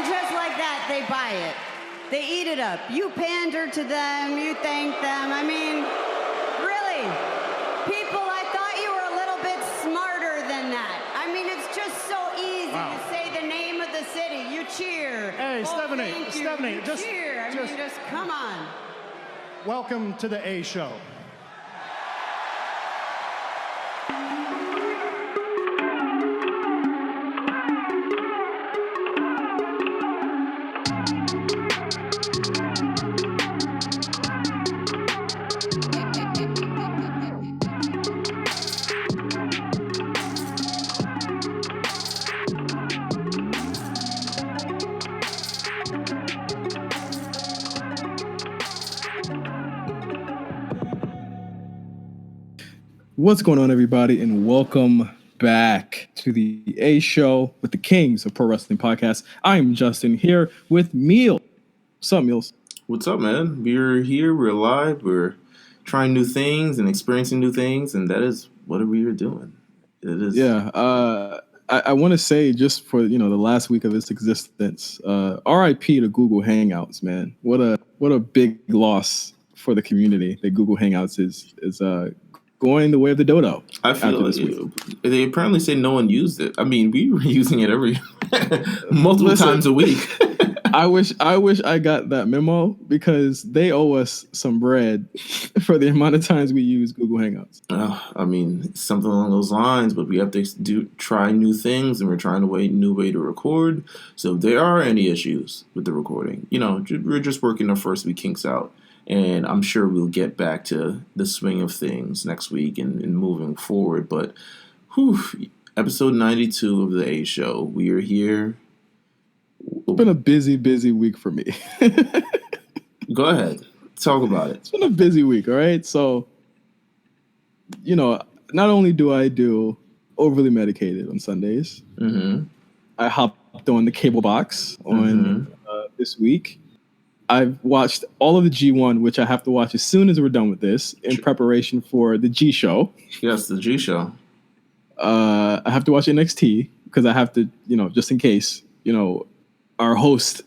just like that, they buy it. They eat it up. You pander to them, you thank them. I mean, really, people, I thought you were a little bit smarter than that. I mean, it's just so easy to say the name of the city. You cheer. Hey, Stephanie, you cheer. I mean, just come on. Welcome to the A Show. What's going on, everybody, and welcome back to the A Show with the Kings of Pro Wrestling Podcast. I'm Justin here with Meelz. What's up, Meelz? What's up, man? We're here, we're live, we're trying new things and experiencing new things, and that is what we are doing. It is. Yeah, I want to say just for the last week of its existence, RIP to Google Hangouts, man. What a big loss for the community that Google Hangouts is going the way of the dodo. I feel like they apparently say no one used it. I mean, we were using it multiple times a week. I wish I got that memo because they owe us some bread for the amount of times we use Google Hangouts. I mean, something along those lines, but we have to try new things, and we're trying a new way to record. So if there are any issues with the recording, we're just working our first week kinks out. And I'm sure we'll get back to the swing of things next week and moving forward. But, episode 92 of the A Show. We are here. It's been a busy week for me. Go ahead. Talk about it. It's been a busy week, all right? So, not only do I do Overly Medicated on Sundays, I hopped on the cable box on this week. I've watched all of the G1, which I have to watch as soon as we're done with this, in preparation for the G Show. Yes, the G Show. I have to watch NXT because I have to, just in case, our host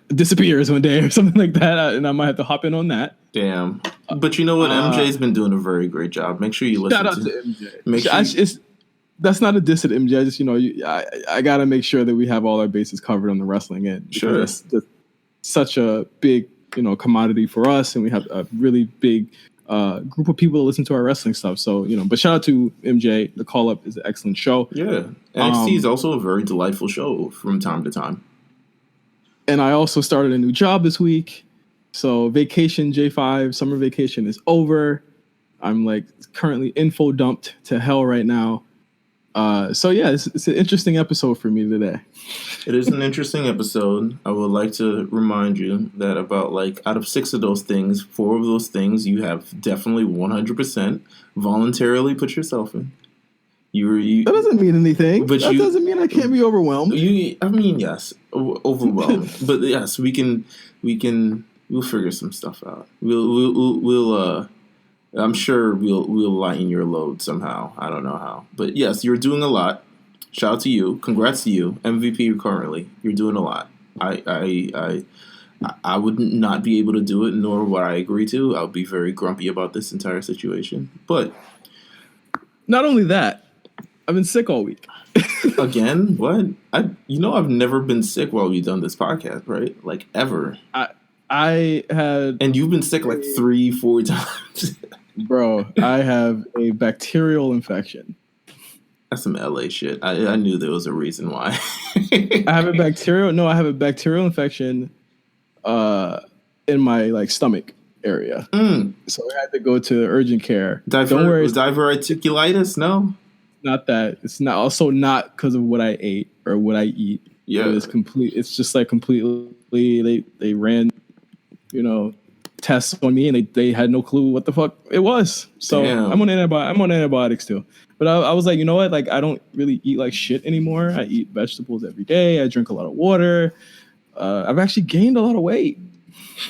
disappears one day or something like that, and I might have to hop in on that. Damn. But you know what? MJ's been doing a very great job. Make sure you listen shout out to MJ. That's not a diss at MJ. I just, I got to make sure that we have all our bases covered on the wrestling end. Sure. That's such a big, commodity for us, and we have a really big group of people that listen to our wrestling stuff. So, but shout out to MJ. The Call Up is an excellent show. Yeah. NXT is also a very delightful show from time to time. And I also started a new job this week. So vacation J5, summer vacation is over. I'm currently info dumped to hell right now. So yeah, it's an interesting episode for me today. It is an interesting episode. I would like to remind you that about out of 6 of those things, 4 of those things you have definitely 100% voluntarily put yourself in. You that doesn't mean anything. But that doesn't mean I can't be overwhelmed. Yes, overwhelmed. But yes, we'll figure some stuff out. We'll I'm sure we'll lighten your load somehow. I don't know how. But yes, you're doing a lot. Shout out to you. Congrats to you. MVP currently. You're doing a lot. I would not be able to do it, nor would I agree to. I would be very grumpy about this entire situation. But not only that, I've been sick all week. Again? What? I've never been sick while we've done this podcast, right? Ever. I had... And you've been sick 3-4 times. Bro, I have a bacterial infection. That's some LA shit. I knew there was a reason why. I have a bacterial infection in my stomach area. So I had to go to urgent care. Don't worry. Diverticulitis? No? Not that. It's not also not because of what I ate or what I eat. Yeah. It's just completely they ran, tests on me, and they had no clue what the fuck it was. So damn. I'm on antibiotics too. But I was like, you know what? I don't really eat shit anymore. I eat vegetables every day. I drink a lot of water. I've actually gained a lot of weight.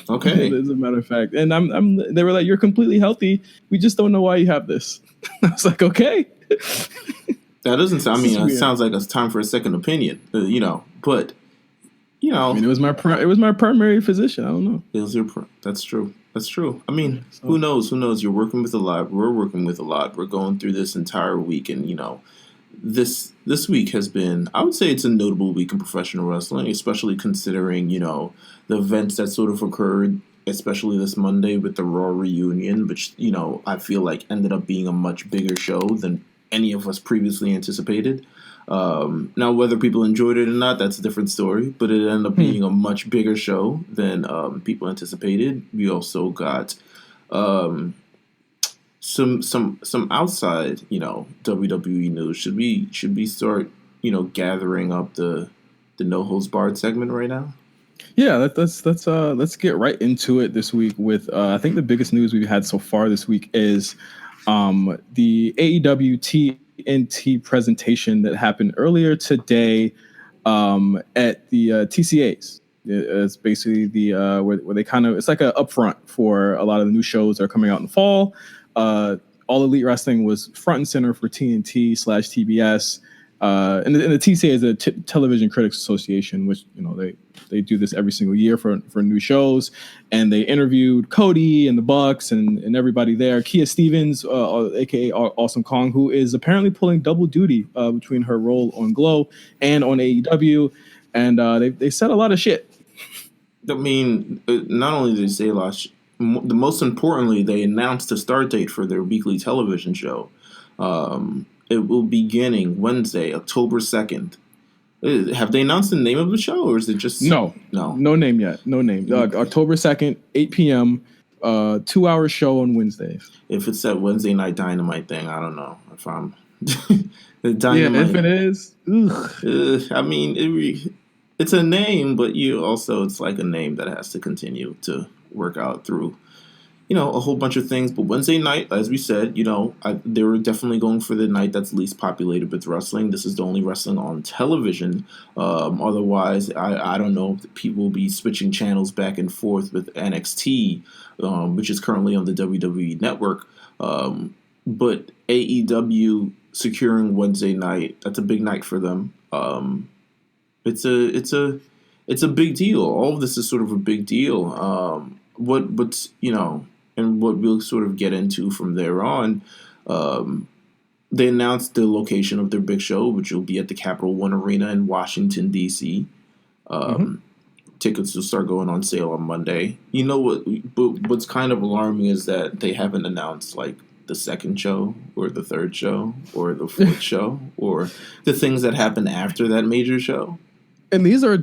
Okay. As a matter of fact. And they were like, you're completely healthy. We just don't know why you have this. I was like, okay. That doesn't sound, it sounds like it's time for a second opinion, but you know, I mean, it was my primary physician. I don't know. That's true. That's true. I mean, who knows? Who knows? You're working with a lot. We're working with a lot. We're going through this entire week, and this week has been, I would say, it's a notable week in professional wrestling, especially considering the events that sort of occurred, especially this Monday with the Raw reunion, which I feel like ended up being a much bigger show than any of us previously anticipated. Now, whether people enjoyed it or not, that's a different story. But it ended up being a much bigger show than people anticipated. We also got some outside, WWE news. Should we start, gathering up the No Holds Barred segment right now? Yeah, let's get right into it this week with I think the biggest news we've had so far this week is the AEW TNT presentation that happened earlier today at the TCAs. It's basically the where they it's like an upfront for a lot of the new shows that are coming out in the fall. All Elite Wrestling was front and center for TNT/TBS. And the TCA is the Television Critics Association, which they do this every single year for new shows, and they interviewed Cody and the Bucks and everybody there. Kia Stevens, aka Awesome Kong, who is apparently pulling double duty between her role on Glow and on AEW, and they said a lot of shit. I mean, not only did they say a lot, the most importantly, they announced the start date for their weekly television show. It will be beginning Wednesday, October 2nd. Have they announced the name of the show, or is it just... No name yet. No name. October 2nd, 8 p.m., 2-hour show on Wednesdays. If it's that Wednesday Night Dynamite thing, I don't know if I'm... the Dynamite. Yeah, if it is... I mean, it's a name, but it's like a name that has to continue to work out through a whole bunch of things. But Wednesday night, as we said, they were definitely going for the night that's least populated with wrestling. This is the only wrestling on television. Otherwise, I don't know if people will be switching channels back and forth with NXT, which is currently on the WWE Network. But AEW securing Wednesday night, that's a big night for them. It's a big deal. All of this is sort of a big deal. And what we'll sort of get into from there on, they announced the location of their big show, which will be at the Capital One Arena in Washington, D.C. Tickets will start going on sale on Monday. What's kind of alarming is that they haven't announced, like, the second show or the third show or the fourth show or the things that happen after that major show. And these are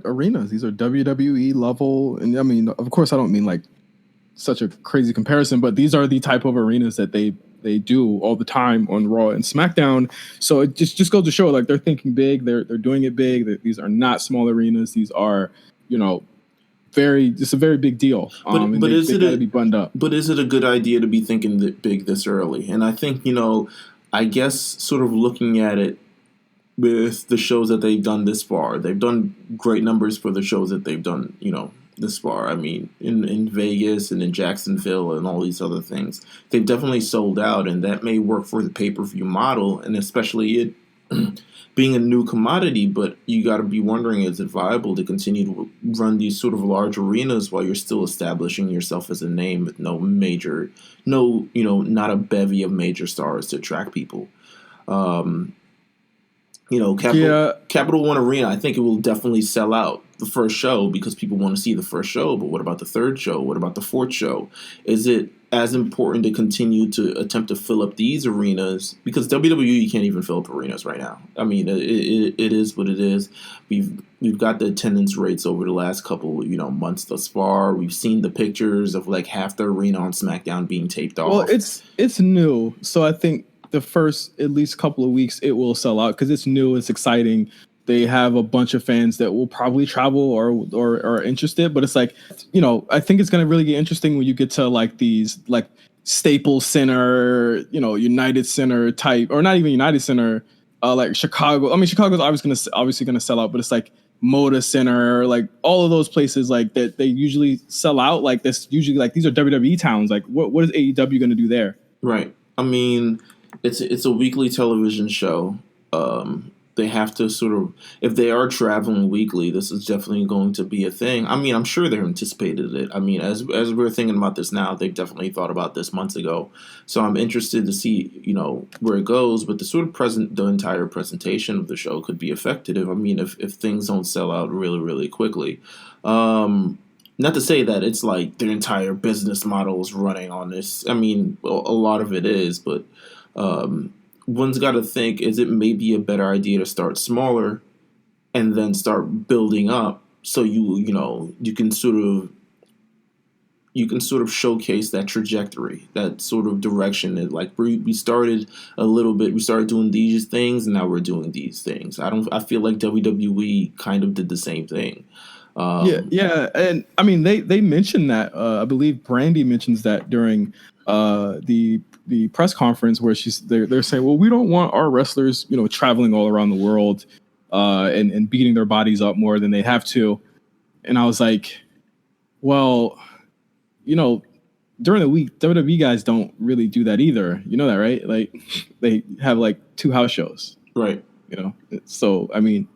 arenas. These are WWE level. And I mean, of course, I don't mean like such a crazy comparison, but these are the type of arenas that they do all the time on Raw and SmackDown. So it just goes to show, like, they're thinking big. They're doing it big. These are not small arenas. These are, it's a very big deal. But is it to be buttoned up? But is it a good idea to be thinking big this early? And I think I guess sort of looking at it with the shows that they've done this far, they've done great numbers for the shows that they've done, this far. I mean, in Vegas and in Jacksonville and all these other things, they've definitely sold out, and that may work for the pay-per-view model, and especially it being a new commodity. But you got to be wondering, is it viable to continue to run these sort of large arenas while you're still establishing yourself as a name with not a bevy of major stars to attract people? Capital One Arena, I think it will definitely sell out the first show because people want to see the first show. But what about the third show? What about the fourth show? Is it as important to continue to attempt to fill up these arenas? Because WWE can't even fill up arenas right now. I mean, it is what it is. We've got the attendance rates over the last couple months thus far. We've seen the pictures of like half the arena on SmackDown being taped off. Well, it's new, so I think the first at least couple of weeks it will sell out because it's new, it's exciting. They have a bunch of fans that will probably travel or are interested, but it's like, I think it's going to really get interesting when you get to like these like Staples Center, United Center type, or not even United Center, like Chicago. I mean, Chicago's obviously going to sell out, but it's like Moda Center, like all of those places like that they usually sell out. Like this usually like these are WWE towns. Like what is AEW going to do there? Right. I mean, it's a weekly television show. they have to sort of, if they are traveling weekly, this is definitely going to be a thing. I mean, I'm sure they anticipated it. I mean, as we're thinking about this now, they've definitely thought about this months ago. So I'm interested to see, where it goes. But the entire presentation of the show could be affected if things don't sell out really, really quickly. Not to say that it's like their entire business model is running on this. I mean, a lot of it is, but one's got to think, is it maybe a better idea to start smaller and then start building up so you can sort of showcase that trajectory, that sort of direction that, like, we started a little bit, we started doing these things and now we're doing these things. I feel like WWE kind of did the same thing. Yeah, and I mean they mentioned that. I believe Brandy mentions that during the press conference where they're saying, well, we don't want our wrestlers, traveling all around the world and beating their bodies up more than they have to. And I was like, well, during the week, WWE guys don't really do that either. You know that, right? Like, they have like 2 house shows, right? So I mean,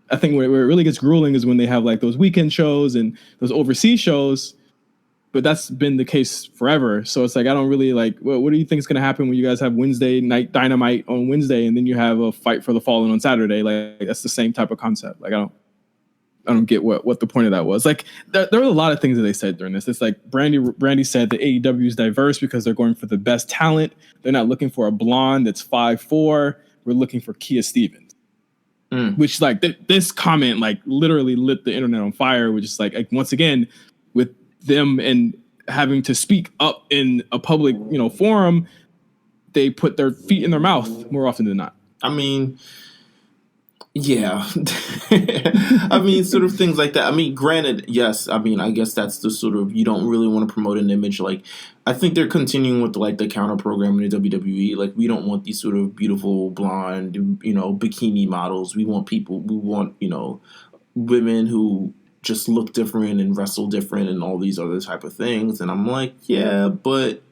I think where it really gets grueling is when they have like those weekend shows and those overseas shows. But that's been the case forever. So it's like, I don't really like, well, what do you think is going to happen when you guys have Wednesday night Dynamite on Wednesday and then you have a Fight for the Fallen on Saturday? Like, that's the same type of concept. Like, I don't get what the point of that was. Like, there were a lot of things that they said during this. It's like Brandy said that AEW is diverse because they're going for the best talent. They're not looking for a blonde that's 5'4". We're looking for Kia Stevens. Which, like, this comment, like, literally lit the internet on fire, which is like once again, with them and having to speak up in a public, forum, they put their feet in their mouth more often than not. I mean, yeah. I mean, sort of things like that. I mean, granted, yes. I mean, I guess that's the sort of, you don't really want to promote an image. Like, I think they're continuing with the counter program in the WWE. Like, we don't want these sort of beautiful blonde, bikini models. We want women who just look different and wrestle different and all these other type of things. And I'm like, yeah, but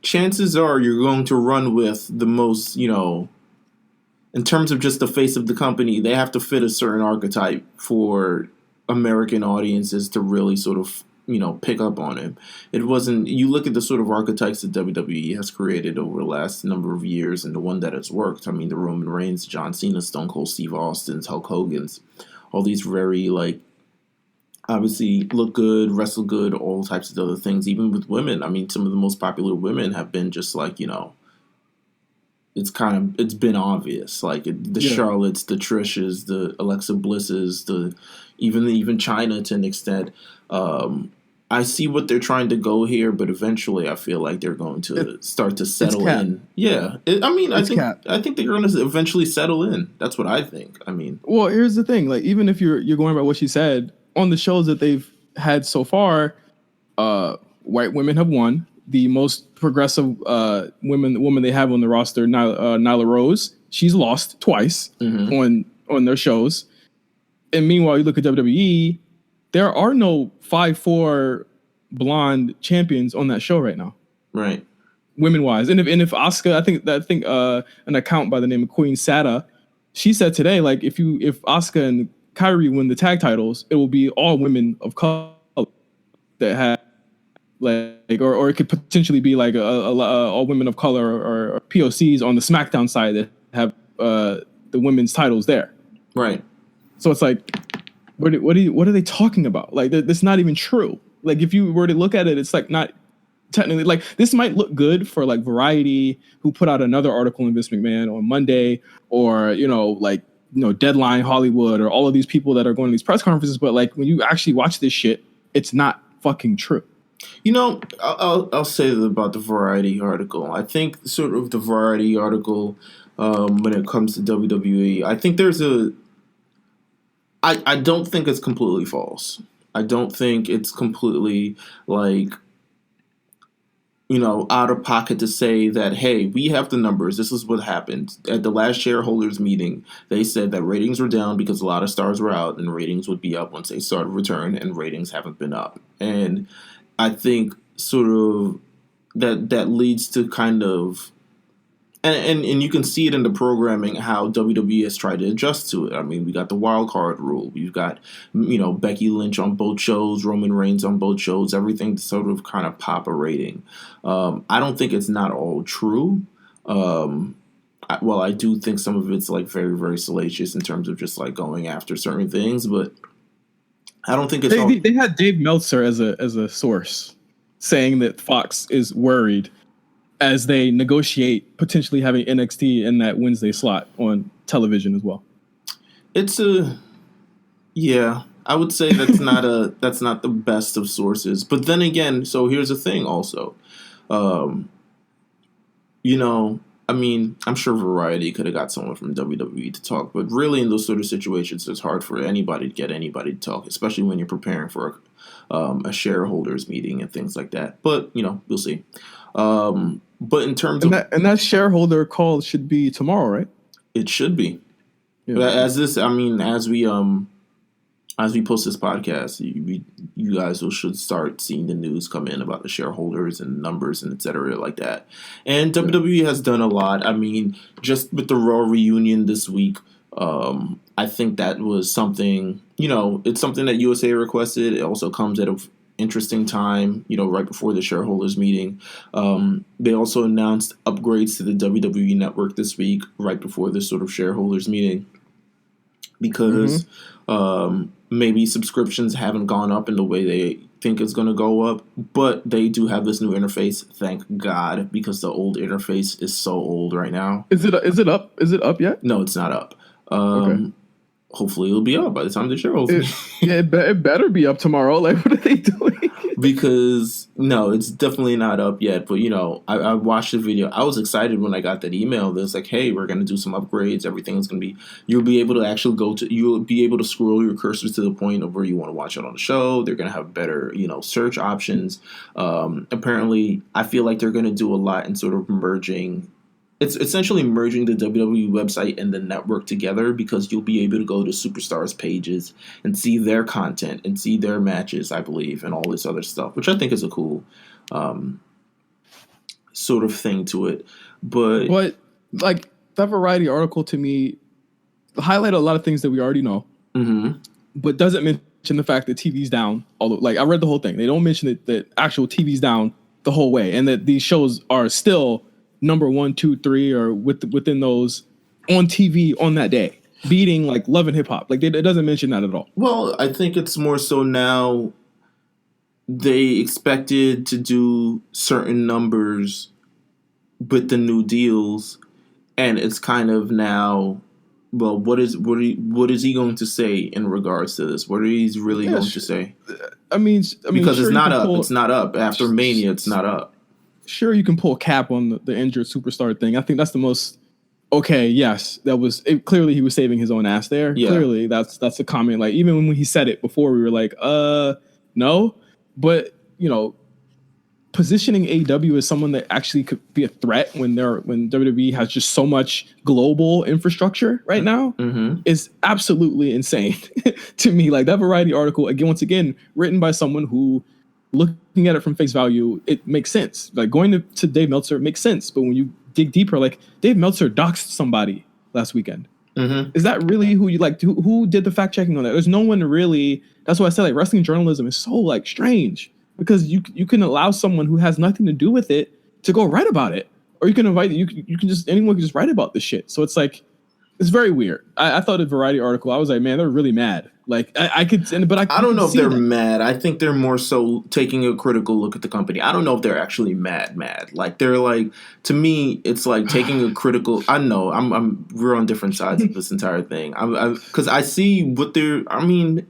chances are you're going to run with the most, in terms of just the face of the company, they have to fit a certain archetype for American audiences to really sort of, pick up on it. It wasn't, you look at the sort of archetypes that WWE has created over the last number of years and the one that has worked. I mean, the Roman Reigns, John Cena, Stone Cold Steve Austin's, Hulk Hogan's, all these very, obviously look good, wrestle good, all types of other things. Even with women, I mean, some of the most popular women have been just it's been obvious. Like Charlottes, the Trish's, the Alexa Bliss's, even China to an extent. I see what they're trying to go here, but eventually I feel like they're going to start to settle in. Yeah. I think they're going to eventually settle in. That's what I think. I mean, well, here's the thing. Like, even if you're going by what she said, on the shows that they've had so far, white women have won. The most progressive woman they have on the roster, Nyla Rose, she's lost twice on their shows. And meanwhile, you look at WWE, there are no 5'4" blonde champions on that show right now. Right. Women wise. And if Asuka, I think an account by the name of Queen Sada, she said today, like, if Asuka and Kyrie win the tag titles, it will be all women of color that have or it could potentially be like all women of color or POCs on the Smackdown side that have the women's titles there. Right. So it's like, what are they talking about? Like, that's not even true. Like, if you were to look at it, it's like not technically, like, this might look good for like Variety, who put out another article in Vince McMahon on Monday, or Deadline Hollywood, or all of these people that are going to these press conferences. But like, when you actually watch this shit, it's not fucking true. I'll say about the Variety article. I think sort of the Variety article, when it comes to WWE, I think I don't think it's completely false. I don't think it's completely out of pocket to say that, hey, we have the numbers. This is what happened. At the last shareholders meeting, they said that ratings were down because a lot of stars were out, and ratings would be up once they started return, and ratings haven't been up. And I think sort of that leads to kind of And you can see it in the programming how WWE has tried to adjust to it. I mean, we got the wild card rule. We've got, Becky Lynch on both shows, Roman Reigns on both shows, everything to sort of kind of pop a rating. I don't think it's not all true. I do think some of it's like very, very salacious in terms of just like going after certain things, but I don't think it's they had Dave Meltzer as a source saying that Fox is worried as they negotiate potentially having NXT in that Wednesday slot on television as well. I would say that's not the best of sources. But then again, so here's the thing also. I'm sure Variety could have got someone from WWE to talk, but really in those sort of situations, it's hard for anybody to get anybody to talk, especially when you're preparing for a shareholders meeting and things like that. But, we'll see. But in terms of that shareholder call should be tomorrow, right? It should be. Yeah. But as we post this podcast, you guys should start seeing the news come in about the shareholders and numbers and et cetera like that. And WWE has done a lot. I mean, just with the Raw reunion this week, I think that was something. It's something that USA requested. It also comes at an interesting time, right before the shareholders meeting. They also announced upgrades to the WWE network this week, right before this sort of shareholders meeting, because maybe subscriptions haven't gone up in the way they think it's going to go up, but they do have this new interface, thank God, because the old interface is so old right now. Is it up? Is it up yet? No, it's not up. Okay. Hopefully it'll be up by the time the shareholders. It better be up tomorrow. Like, what are they doing? Because no, it's definitely not up yet. But I watched the video. I was excited when I got that email. That's like, hey, we're gonna do some upgrades. Everything's gonna be. You'll be able to actually you'll be able to scroll your cursors to the point of where you want to watch it on the show. They're gonna have better, search options. Apparently, I feel like they're gonna do a lot in sort of merging. It's essentially merging the WWE website and the network together, because you'll be able to go to superstars' pages and see their content and see their matches, I believe, and all this other stuff, which I think is a cool sort of thing to it. But like that Variety article to me highlighted a lot of things that we already know, but doesn't mention the fact that TV's down. Although, like, I read the whole thing, they don't mention that actual TV's down the whole way, and that these shows are still number 1, 2, 3, or within those on TV on that day, beating like Love and Hip Hop. Like, it doesn't mention that at all. Well, I think it's more so now they expected to do certain numbers with the new deals, and it's kind of now, well, what is he going to say in regards to this? What are he really going to say? I mean, because sure, it's not up. It's not up after Mania. It's not up. Sure, you can pull a cap on the injured superstar thing. I think that's the most okay. Yes, that was it. Clearly, he was saving his own ass there. Yeah. Clearly, that's a comment. Like, even when he said it before, we were like, no. But positioning AEW as someone that actually could be a threat when WWE has just so much global infrastructure right now is absolutely insane to me. Like, that Variety article, once again, written by someone who, looking at it from face value, it makes sense. Like, going to Dave Meltzer makes sense, but when you dig deeper, like, Dave Meltzer doxed somebody last weekend. Is that really who you like? Who did the fact checking on that? There's no one really. That's why I said, like, wrestling journalism is so, like, strange, because you can allow someone who has nothing to do with it to go write about it, or you can invite anyone can just write about this shit. So it's like, it's very weird. I thought the Variety article, I was like, man, they're really mad. Like, I don't know if they're mad. I think they're more so taking a critical look at the company. I don't know if they're actually mad. Like, they're like, to me, it's like taking a critical. I know we're on different sides of this entire thing. Because I see what they're. I mean,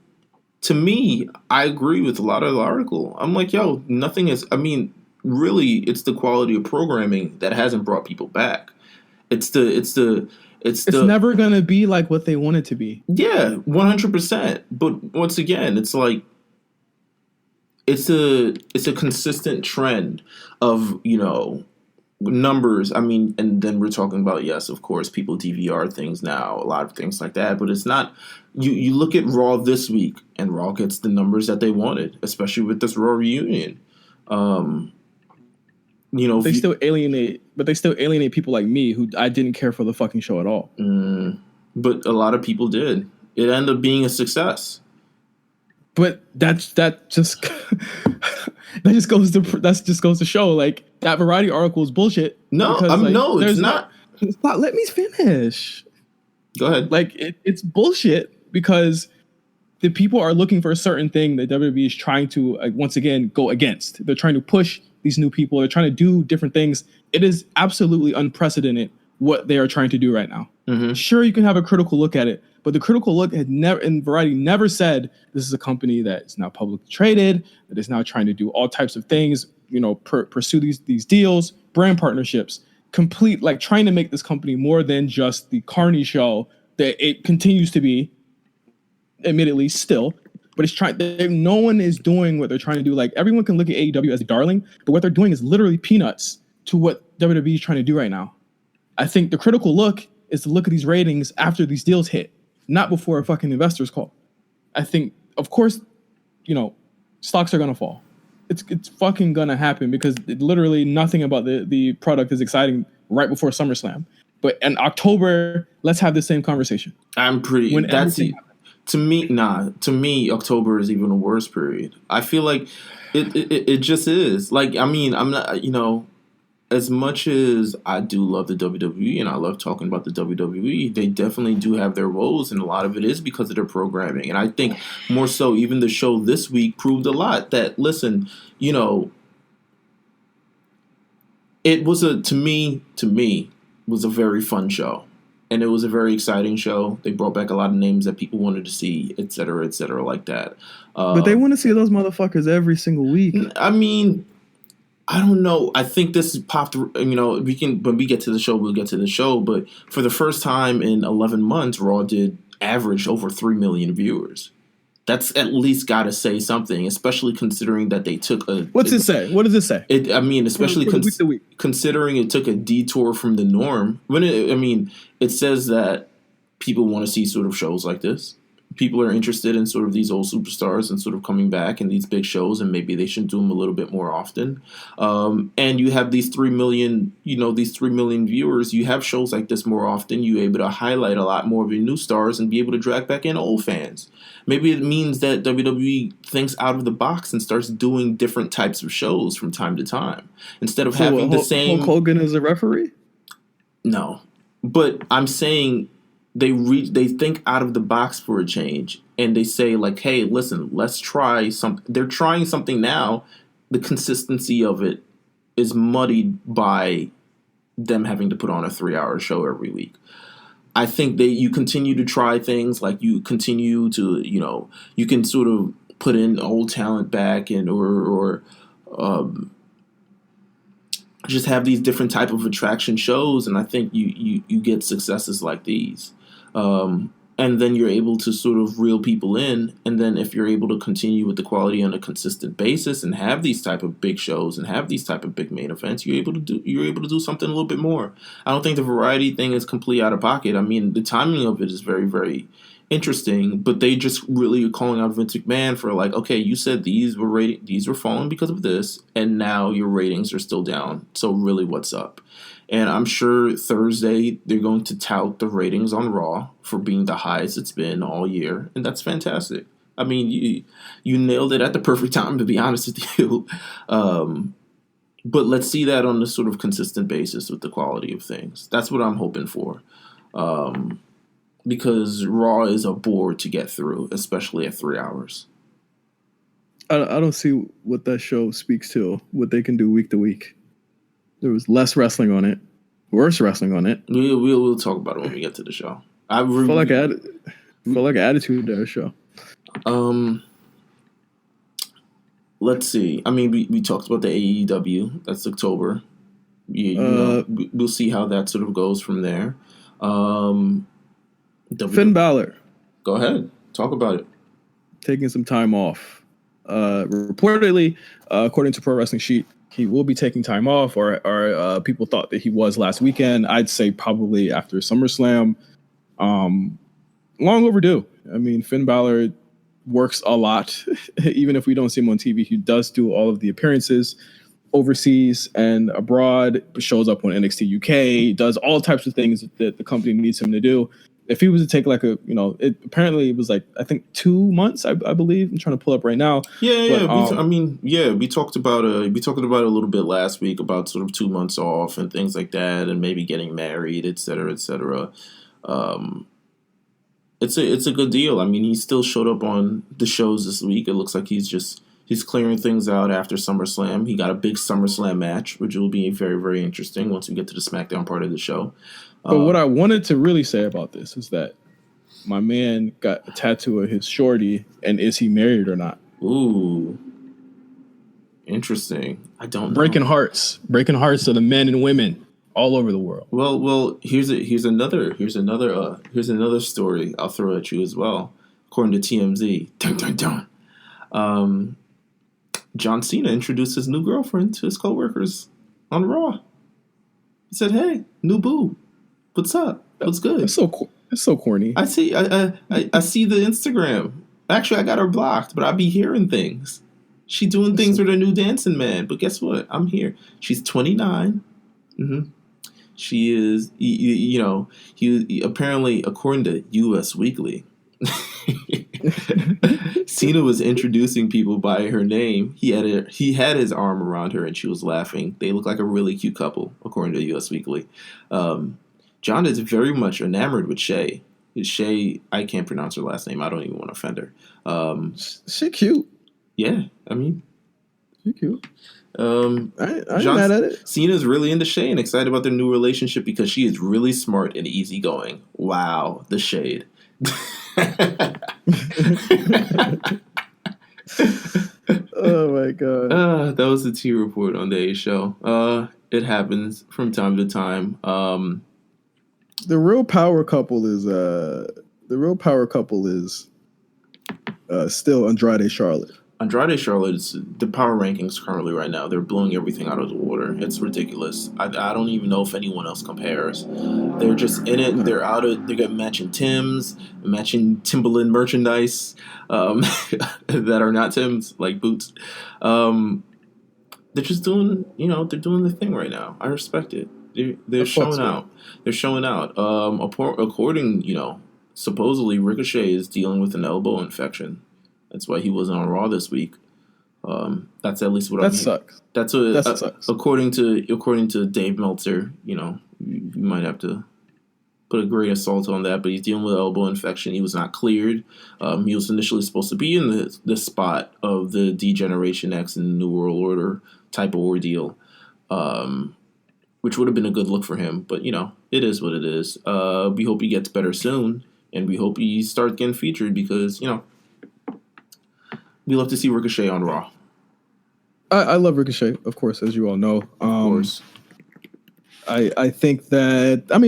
to me, I agree with a lot of the article. I'm like, yo, nothing is. I mean, really, it's the quality of programming that hasn't brought people back. It's never going to be like what they want it to be. Yeah, 100%. But once again, it's like, it's a consistent trend of, numbers. I mean, and then we're talking about, yes, of course, people DVR things now, a lot of things like that. But it's not, you look at Raw this week, and Raw gets the numbers that they wanted, especially with this Raw reunion. they still alienate people like me who I didn't care for the fucking show at all. But a lot of people did. It ended up being a success. But that just goes to show like that Variety article is bullshit. No, because, no, it's not. Let me finish. Go ahead. Like it's bullshit because the people are looking for a certain thing that WWE is trying to once again go against. They're trying to push these new people. They're trying to do different things. It is absolutely unprecedented what they are trying to do right now. Mm-hmm. Sure, you can have a critical look at it, but the critical look had Variety never said this is a company that is now publicly traded, that is now trying to do all types of things, pursue these deals, brand partnerships, complete like trying to make this company more than just the Carney show that it continues to be, admittedly still, but it's trying. No one is doing what they're trying to do. Like everyone can look at AEW as a darling, but what they're doing is literally peanuts to what WWE is trying to do right now. I think the critical look is to look at these ratings after these deals hit, not before a fucking investors call. I think, of course, stocks are gonna fall. It's fucking gonna happen because literally nothing about the product is exciting right before SummerSlam. But in October, let's have the same conversation. To me, October is even a worse period. I feel like it just is. Like, I mean, I'm not, as much as I do love the WWE and I love talking about the WWE, they definitely do have their woes, and a lot of it is because of their programming. And I think more so, even the show this week proved a lot that, listen, it was to me, was a very fun show. And it was a very exciting show. They brought back a lot of names that people wanted to see, et cetera, like that. But they want to see those motherfuckers every single week. I mean, I don't know. I think this popped. When we get to the show, we'll get to the show. But for the first time in 11 months, Raw did average over 3 million viewers. That's at least got to say something, especially considering that they took a. What's it say? What does it say? Especially considering it took a detour from the norm. It says that people want to see sort of shows like this. People are interested in sort of these old superstars and sort of coming back in these big shows, and maybe they should do them a little bit more often. And you have these 3 million, these 3 million viewers. You have shows like this more often. You're able to highlight a lot more of your new stars and be able to drag back in old fans. Maybe it means that WWE thinks out of the box and starts doing different types of shows from time to time instead of having the same. Hulk Hogan is a referee? No, but I'm saying. They think out of the box for a change, and they say like, "Hey, listen, let's try something." They're trying something now. The consistency of it is muddied by them having to put on a 3-hour show every week. I think you continue to try things, like you continue to, you can sort of put in old talent back and or just have these different type of attraction shows, and I think you get successes like these. And then you're able to sort of reel people in. And then if you're able to continue with the quality on a consistent basis and have these type of big shows and have these type of big main events, you're able to do something a little bit more. I don't think the variety thing is completely out of pocket. I mean, the timing of it is very, very interesting, but they just really are calling out Vince McMahon for like, okay, you said these were falling because of this, and now your ratings are still down. So really, what's up? And I'm sure Thursday they're going to tout the ratings on Raw for being the highest it's been all year, and that's fantastic. I mean, you nailed it at the perfect time, to be honest with you. But let's see that on a sort of consistent basis with the quality of things. That's what I'm hoping for. Because Raw is a bore to get through, especially at 3 hours. I don't see what that show speaks to, what they can do week to week. There was less wrestling on it, worse wrestling on it. We'll talk about it when we get to the show. I feel like an attitude there show. Let's see. I mean, we talked about the AEW. That's October. We'll see how that sort of goes from there. Finn Balor. Go ahead. Talk about it. Taking some time off. Reportedly, according to Pro Wrestling Sheet, he will be taking time off, or people thought that he was last weekend. I'd say probably after SummerSlam. Long overdue. I mean, Finn Balor works a lot. Even if we don't see him on TV, he does do all of the appearances. overseas and abroad, shows up on NXT UK, does all types of things that the company needs him to do. If he was to take like apparently it was like, I think 2 months, I believe. I'm trying to pull up right now. Yeah. We talked about it a little bit last week about sort of 2 months off and things like that, and maybe getting married, et cetera, et cetera. It's a good deal. I mean, he still showed up on the shows this week. It looks like he's clearing things out after SummerSlam. He got a big SummerSlam match, which will be very, very interesting once we get to the SmackDown part of the show. But what I wanted to really say about this is that my man got a tattoo of his shorty, and is he married or not? Ooh, interesting. I don't know. Breaking hearts of the men and women all over the world. Well, here's another story I'll throw at you as well. According to TMZ, dun, John Cena introduced his new girlfriend to his coworkers on Raw. He said, "Hey, new boo. What's up? What's good?" It's so corny. I see the Instagram. Actually, I got her blocked, but I be hearing things. She doing things with her new dancing man. But guess what? I'm here. She's 29. Mm-hmm. She is, he apparently, according to US Weekly, Cena was introducing people by her name. He had his arm around her, and she was laughing. They look like a really cute couple, according to US Weekly. John is very much enamored with Shay. Shay, I can't pronounce her last name. I don't even want to offend her. She cute. Yeah, I mean, she cute. I ain't mad at it. Cena's really into Shay and excited about their new relationship because she is really smart and easygoing. Wow, the shade. Oh my god. That was the T report on the A show. It happens from time to time. The real power couple is still Andrade Charlotte. Andrade Charlotte's the power rankings currently right now. They're blowing everything out of the water. It's ridiculous. I don't even know if anyone else compares. They're just in it. They're out of. They got matching Timbs, matching Timberland merchandise that are not Timbs, like boots. They're just doing. They're doing the thing right now. I respect it. They're showing out. They're showing out. According, supposedly Ricochet is dealing with an elbow infection. That's why he wasn't on Raw this week. That's at least what I'm hearing. That sucks. According to Dave Meltzer, you might have to put a grain of salt on that, but he's dealing with elbow infection. He was not cleared. He was initially supposed to be in the spot of the D-Generation X and the New World Order type of ordeal, which would have been a good look for him. But, it is what it is. We hope he gets better soon, and we hope he starts getting featured because, we love to see Ricochet on Raw. I love Ricochet, of course, as you all know. Of course. I think that, I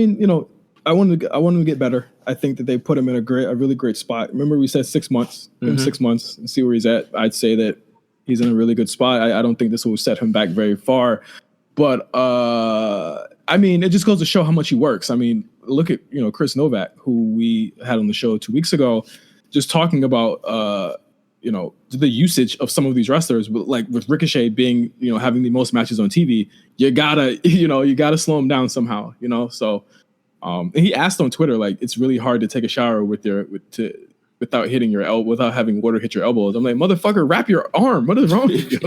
want him to get better. I think that they put him in a really great spot. Remember we said 6 months, give him 6 months and see where he's at. I'd say that he's in a really good spot. I don't think this will set him back very far. But, it just goes to show how much he works. Look at, Chris Novak, who we had on the show 2 weeks ago, just talking about, the usage of some of these wrestlers, like with Ricochet being, having the most matches on TV, you gotta slow him down somehow, So, and he asked on Twitter, like, it's really hard to take a shower without hitting your elbow, without having water hit your elbows. I'm like, motherfucker, wrap your arm. What is wrong with you?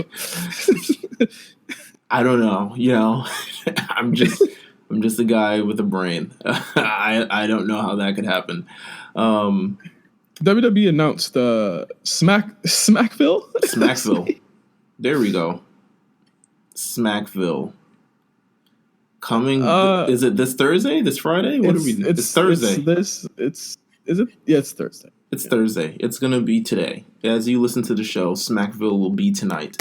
I don't know. I'm just a guy with a brain. I don't know how that could happen. WWE announced Smackville. Smackville. There we go. Smackville. Coming. Is it this Thursday? This Friday? What are we? It's Thursday. Is it? Yeah, it's Thursday. It's Thursday. It's gonna be today. As you listen to the show, Smackville will be tonight.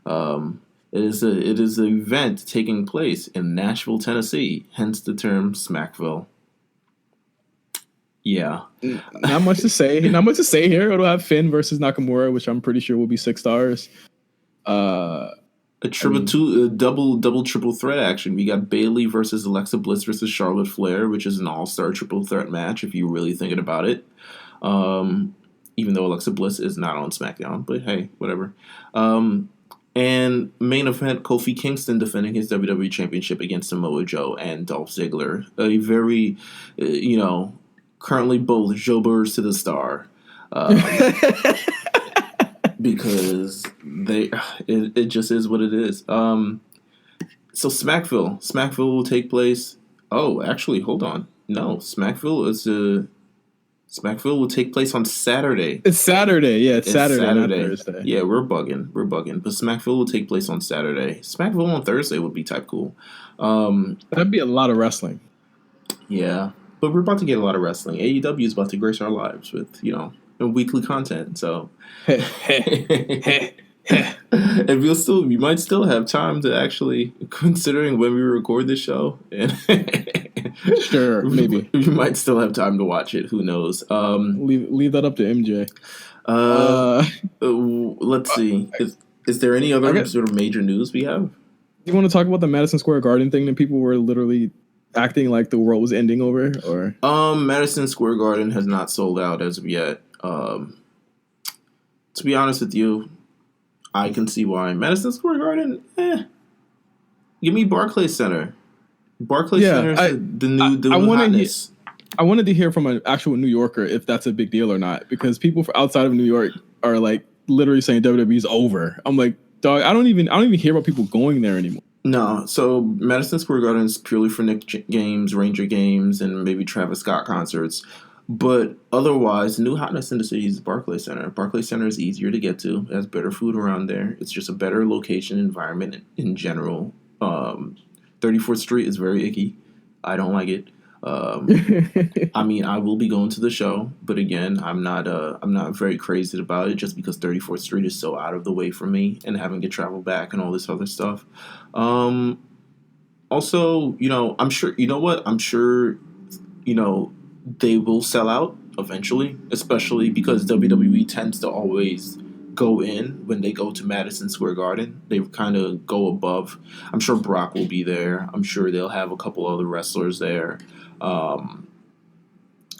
It is an event taking place in Nashville, Tennessee. Hence the term Smackville. Yeah. Not much to say. Here. It'll have Finn versus Nakamura, which I'm pretty sure will be 6 stars. A double triple threat action. We got Bayley versus Alexa Bliss versus Charlotte Flair, which is an all-star triple threat match if you're really thinking about it. Even though Alexa Bliss is not on SmackDown, but hey, whatever. And main event, Kofi Kingston defending his WWE Championship against Samoa Joe and Dolph Ziggler. A very, currently both jobbers to the star. Because it just is what it is. So Smackville will take place. Oh, actually, hold on. No, Smackville will take place on Saturday. It's Saturday, yeah. It's Saturday, not Thursday. Yeah, we're bugging. But Smackville will take place on Saturday. Smackville on Thursday would be type cool. That'd be a lot of wrestling. Yeah, but we're about to get a lot of wrestling. AEW is about to grace our lives with weekly content. So, and we might still have time to actually, considering when we record this show, and sure, maybe we might still have time to watch it. Who knows? Leave that up to MJ. Let's see. Is there any other sort of major news we have? You want to talk about the Madison Square Garden thing that people were literally acting like the world was ending over? Or Madison Square Garden has not sold out as of yet. To be honest with you, I can see why. Madison Square Garden, give me Barclays Center. Barclays Center is the new hotness. I wanted to hear from an actual New Yorker if that's a big deal or not, because people from outside of New York are like literally saying WWE's over. I'm like, dog, I don't even hear about people going there anymore. No, so Madison Square Garden is purely for Knick games, Ranger games, and maybe Travis Scott concerts. But otherwise, the new hotness in the city is Barclays Center. Barclays Center is easier to get to. It has better food around there. It's just a better location environment in general. 34th Street is very icky. I don't like it. I mean, I will be going to the show, but again, I'm not very crazy about it just because 34th Street is so out of the way for me and having to travel back and all this other stuff. Also, I'm sure, I'm sure, they will sell out eventually, especially because WWE tends to always go in when they go to Madison Square Garden. They kind of go above. I'm sure Brock will be there. I'm sure they'll have a couple other wrestlers there.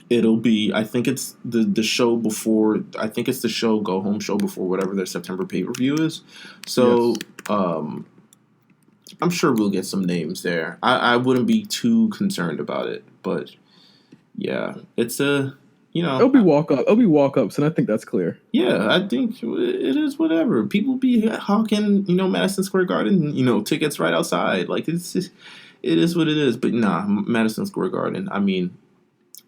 It'll be, I think it's the show before, I think it's the show, go home show before whatever their September pay-per-view is. So, yes. I'm sure we'll get some names there. I wouldn't be too concerned about it, but yeah, it's it'll be walk-ups, and I think that's clear. Yeah, I think it is whatever. People be hawking, Madison Square Garden, tickets right outside. Like, it is what it is. But nah, Madison Square Garden, I mean,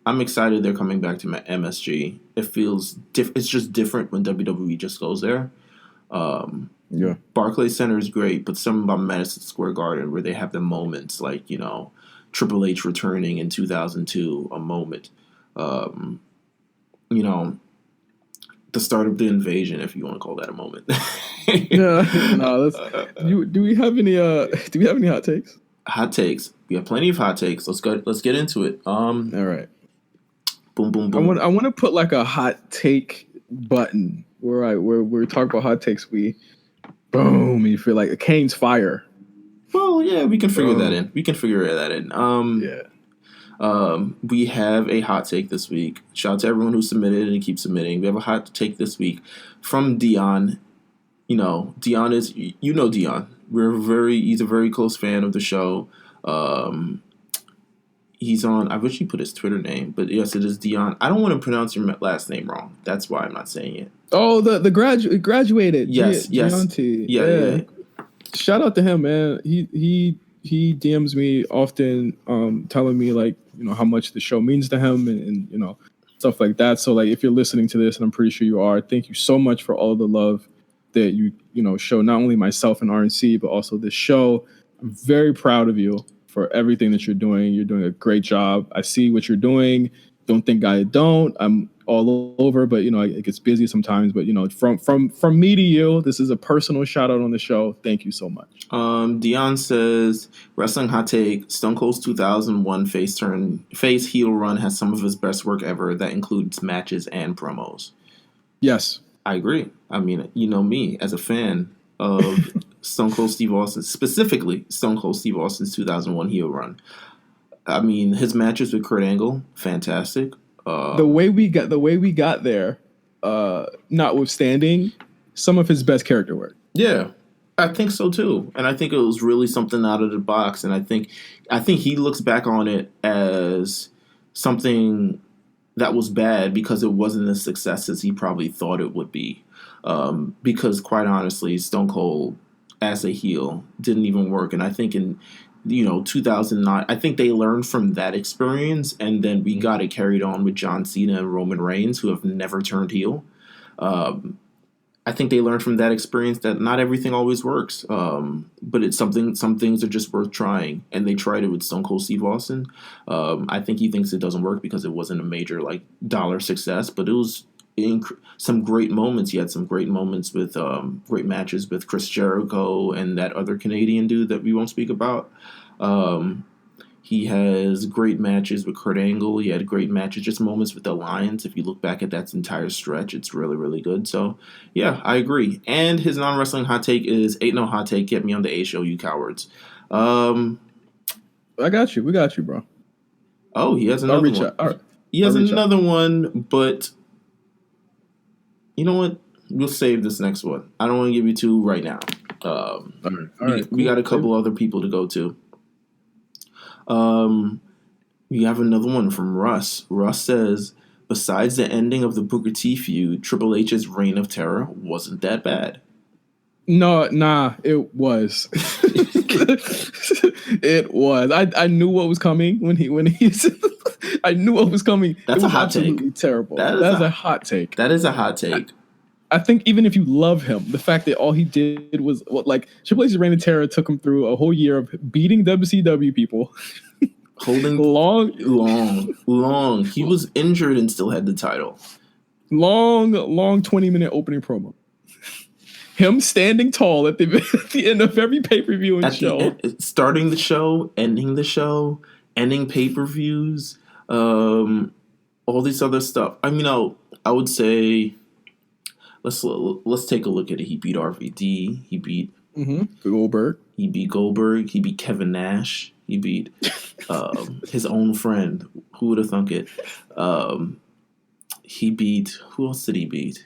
I'm excited they're coming back to MSG. It feels it's just different when WWE just goes there. Yeah. Barclays Center is great, but something about Madison Square Garden where they have the moments like, Triple H returning in 2002, a moment. The start of the invasion, if you want to call that a moment. Do we have any hot takes? Hot takes. We have plenty of hot takes. Let's get into it. All right. Boom, boom, boom. I want to put like a hot take button where we talk about hot takes. We boom. You feel like a Kane's fire. Well, yeah, we can figure that in. We have a hot take this week. Shout out to everyone who submitted and keeps submitting. We have a hot take this week from Dion. Dion is Dion. He's a very close fan of the show. He's on, I wish he put his Twitter name, but yes, it is Dion. I don't want to pronounce your last name wrong. That's why I'm not saying it. Oh, the graduated. Yes. Yeah. Shout out to him, man. He DMs me often, telling me like, how much the show means to him and stuff like that. So like, if you're listening to this, and I'm pretty sure you are, thank you so much for all the love that you show not only myself and RNC, but also this show. I'm very proud of you for everything that you're doing. You're doing a great job. I see what you're doing. Don't think I don't. I'm all over, but it gets busy sometimes. But from me to you, this is a personal shout out on the show. Thank you so much. Dion says, wrestling hot take: Stone Cold's 2001 face heel run has some of his best work ever. That includes matches and promos. Yes, I agree. I mean, me as a fan of Stone Cold Steve Austin, specifically Stone Cold Steve Austin's 2001 heel run. I mean, his matches with Kurt Angle, fantastic. The way we got there, notwithstanding some of his best character work. Yeah. I think so too, and I think it was really something out of the box. And I think he looks back on it as something that was bad because it wasn't as success as he probably thought it would be. Because quite honestly, Stone Cold as a heel didn't even work, and I think in 2009, I think they learned from that experience, and then we got it carried on with John Cena and Roman Reigns, who have never turned heel. I think they learned from that experience that not everything always works, but it's something. Some things are just worth trying, and they tried it with Stone Cold Steve Austin. I think he thinks it doesn't work because it wasn't a major dollar success, but it was some great moments. He had some great moments with great matches with Chris Jericho and that other Canadian dude that we won't speak about. He has great matches with Kurt Angle. He had great matches, just moments with the Alliance. If you look back at that entire stretch, it's really, really good. So, yeah, I agree. And his non-wrestling hot take is, ain't no hot take, get me on the A show, you cowards. I got you. We got you, bro. Oh, he has another one. All right. He has another one, but you know what? We'll save this next one. I don't want to give you two right now. All right. We got a couple other people to go to. We have another one from Russ. Russ says, besides the ending of the Booker T feud, Triple H's reign of terror wasn't that bad. No, it was. It was. I knew what was coming when he I knew what was coming. That's a hot take. Terrible. That's a hot take. That is a hot take. I think even if you love him, the fact that all he did was Triple H's reign of terror took him through a whole year of beating WCW people. Holding long. He was injured and still had the title. Long 20-minute opening promo. Him standing tall at the end of every pay-per-view and show. Starting the show, ending pay-per-views, all this other stuff. I mean, I would say, let's take a look at it. He beat RVD. He beat Goldberg. He beat Goldberg. He beat Kevin Nash. He beat his own friend. Who would have thunk it? He beat, who else did he beat?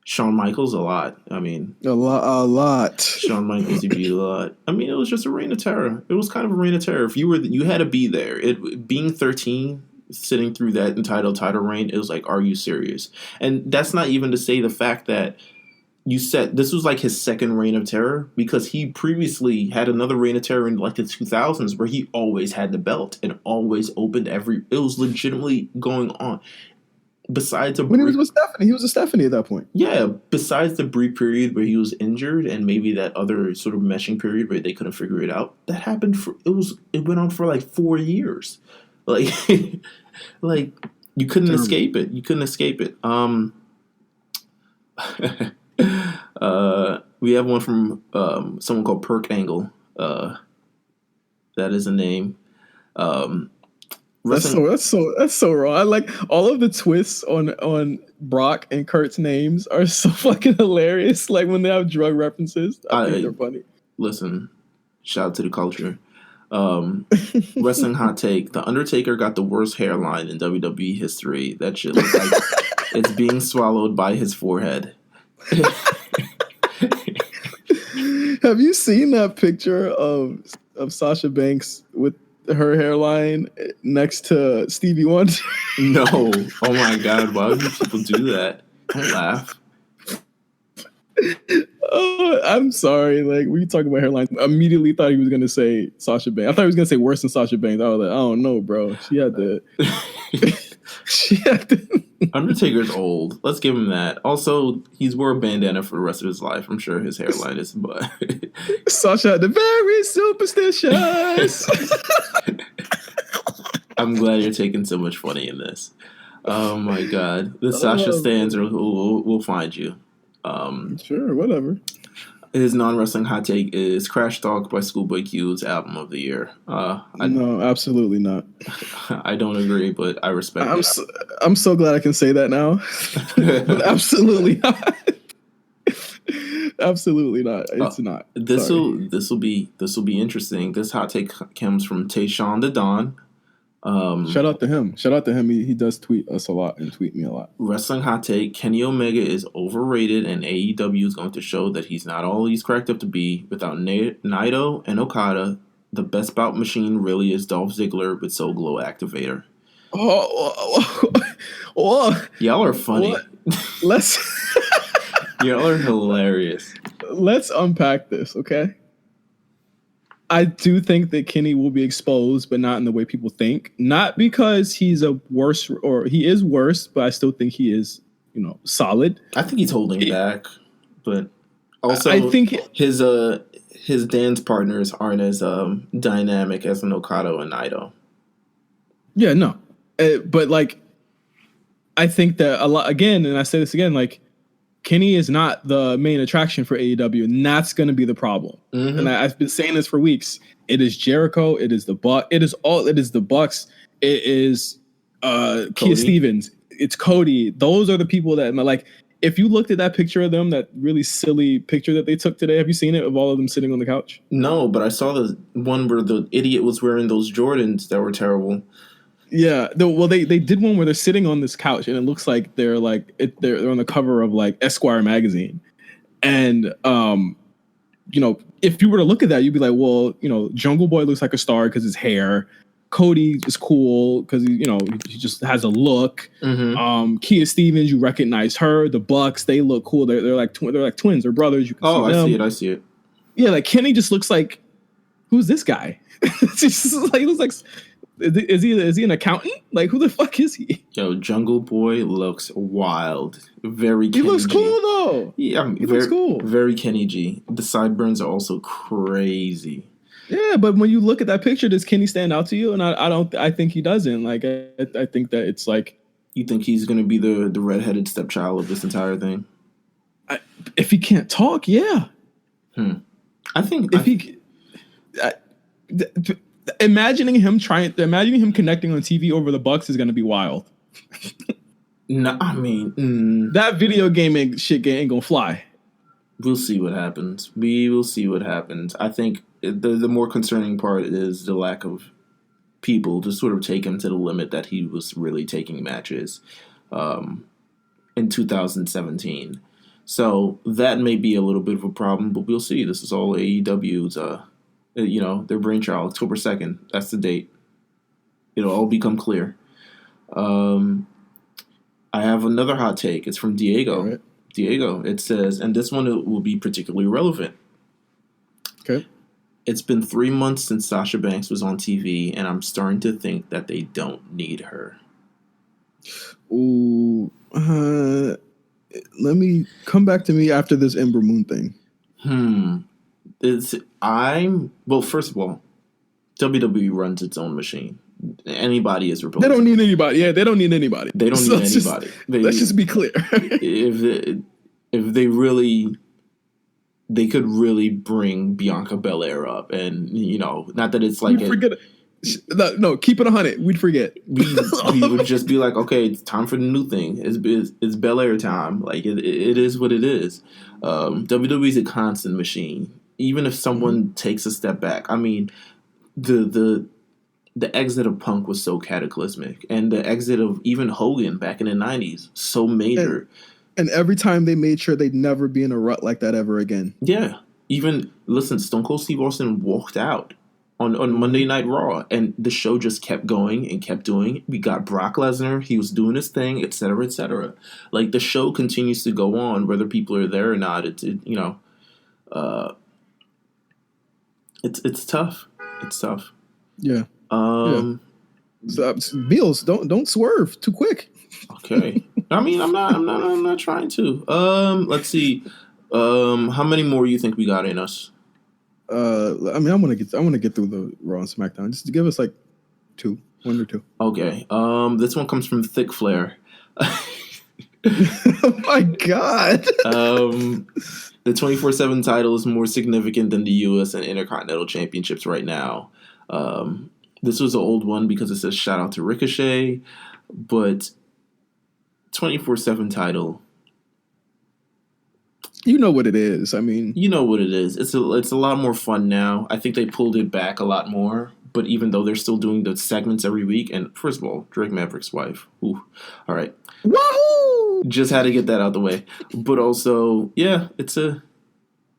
Shawn Michaels a lot. I mean, a lot. Shawn Michaels, he beat a lot. I mean, it was just a reign of terror. It was kind of a reign of terror. If you had to be there. Being 13, sitting through that entitled title reign, it was like, are you serious? And that's not even to say the fact that this was like his second reign of terror, because he previously had another reign of terror in like the 2000s where he always had the belt and always opened it was legitimately going on. Besides when he was with Stephanie, he was with Stephanie at that point. Yeah, besides the brief period where he was injured and maybe that other sort of meshing period where they couldn't figure it out, that happened it went on for like 4 years. Like you couldn't escape it. You couldn't escape it. We have one from someone called Perk Angle. That is a name. That's so wrong. I like all of the twists on Brock and Kurt's names are so fucking hilarious. Like when they have drug references, I think they're funny. Listen, shout out to the culture. Wrestling hot take: The Undertaker got the worst hairline in WWE history. That shit looks like it's being swallowed by his forehead. Have you seen that picture of Sasha Banks with her hairline next to Stevie Wonder? No. Oh my God. Why would people do that? Don't laugh. Oh, I'm sorry. Like, when you talking about hairlines, I immediately thought he was going to say Sasha Banks. I thought he was going to say worse than Sasha Banks. I was like, I don't know, bro. She had to. Undertaker's old. Let's give him that. Also, he's wore a bandana for the rest of his life. I'm sure his hairline is, but Sasha had the very superstitious. I'm glad you're taking so much funny in this. Oh my God, the Sasha stands will find you. Sure, whatever. His non-wrestling hot take is Crash Talk by Schoolboy Q's album of the year. No, absolutely not. I don't agree, but I respect it. I'm so glad I can say that now. Absolutely not. Absolutely not. It's not. This will be interesting. This hot take comes from Tayshawn the Don. Shout out to him. Shout out to him. He does tweet us a lot and tweet me a lot. Wrestling hot take: Kenny Omega is overrated, and AEW is going to show that he's not all he's cracked up to be. Without Naito and Okada, the best bout machine really is Dolph Ziggler with Soul Glow Activator. Oh, y'all are funny. Let's y'all are hilarious. Let's unpack this, okay? I do think that Kenny will be exposed, but not in the way people think. Not because he's a worse, or he is worse, but I still think he is, solid. I think he's holding back, but also I think his dance partners aren't as dynamic as an Okada and Naito. Yeah, no, but like, I think that a lot again, and I say this again, like, Kenny is not the main attraction for AEW, and that's going to be the problem. Mm-hmm. And I've been saying this for weeks. It is Jericho. It is the Bucks. It is the Bucks. It is Kia Stevens. It's Cody. Those are the people that, like, if you looked at that picture of them, that really silly picture that they took today, have you seen it of all of them sitting on the couch? No, but I saw the one where the idiot was wearing those Jordans that were terrible. Yeah, they did one where they're sitting on this couch and it looks like they're on the cover of like Esquire magazine, and if you were to look at that, you'd be like, well, Jungle Boy looks like a star because his hair. Cody is cool because he just has a look. Mm-hmm. Kia Stevens, you recognize her. The Bucks, they look cool. They're like twins. They're brothers. You can see them. I see it. Yeah, like Kenny just looks like, who's this guy? It's just like, he looks like. Is he an accountant? Like, who the fuck is he? Yo, Jungle Boy looks wild. Very Kenny He looks G. Cool, though. Yeah, he looks cool. Very Kenny G. The sideburns are also crazy. Yeah, but when you look at that picture, does Kenny stand out to you? And I think he doesn't. Like, I think that it's like... You think he's going to be the redheaded stepchild of this entire thing? If he can't talk, yeah. I think... Imagining him connecting on TV over the Bucks is going to be wild. No, I mean... That video game shit ain't going to fly. We'll see what happens. We will see what happens. I think the more concerning part is the lack of people to sort of take him to the limit that he was really taking matches in 2017. So that may be a little bit of a problem, but we'll see. This is all AEW's... their brainchild, October 2nd. That's the date. It'll all become clear. I have another hot take. It's from Diego. Right. Diego, it says, and this one will be particularly relevant. Okay. It's been 3 months since Sasha Banks was on TV, and I'm starting to think that they don't need her. Ooh. Let me come back to me after this Ember Moon thing. Well, first of all, WWE runs its own machine. Anybody is replaceable. They don't need anybody. Yeah, they don't need anybody. They don't need anybody. Let's just be clear. if they really, they could really bring Bianca Belair up, and not that it's like no, keep it 100. We'd forget. We would just be like, okay, it's time for the new thing. It's Belair time. Like it is what it is. WWE is a constant machine. Even if someone takes a step back, I mean, the exit of Punk was so cataclysmic, and the exit of even Hogan back in the 90s, so major. And every time they made sure they'd never be in a rut like that ever again. Yeah. Listen, Stone Cold Steve Austin walked out on Monday Night Raw, and the show just kept going and kept doing. We got Brock Lesnar. He was doing his thing, et cetera, et cetera. Like, the show continues to go on, whether people are there or not. It's tough. It's tough. Yeah. Meelz, don't swerve too quick. Okay. I mean, I'm not trying to. Let's see. How many more you think we got in us? I want to get through the Raw and SmackDown. Just give us like 1 or 2. Okay. This one comes from Thick Flair. Oh my God. The 24/7 title is more significant than the U.S. and Intercontinental Championships right now. This was an old one because it says shout out to Ricochet, but 24/7 title. You know what it is. I mean, you know what it is. It's a lot more fun now. I think they pulled it back a lot more, But even though they're still doing the segments every week, and first of all, Drake Maverick's wife. Ooh, all right. Wahoo! Just had to get that out the way. But also, yeah, it's a,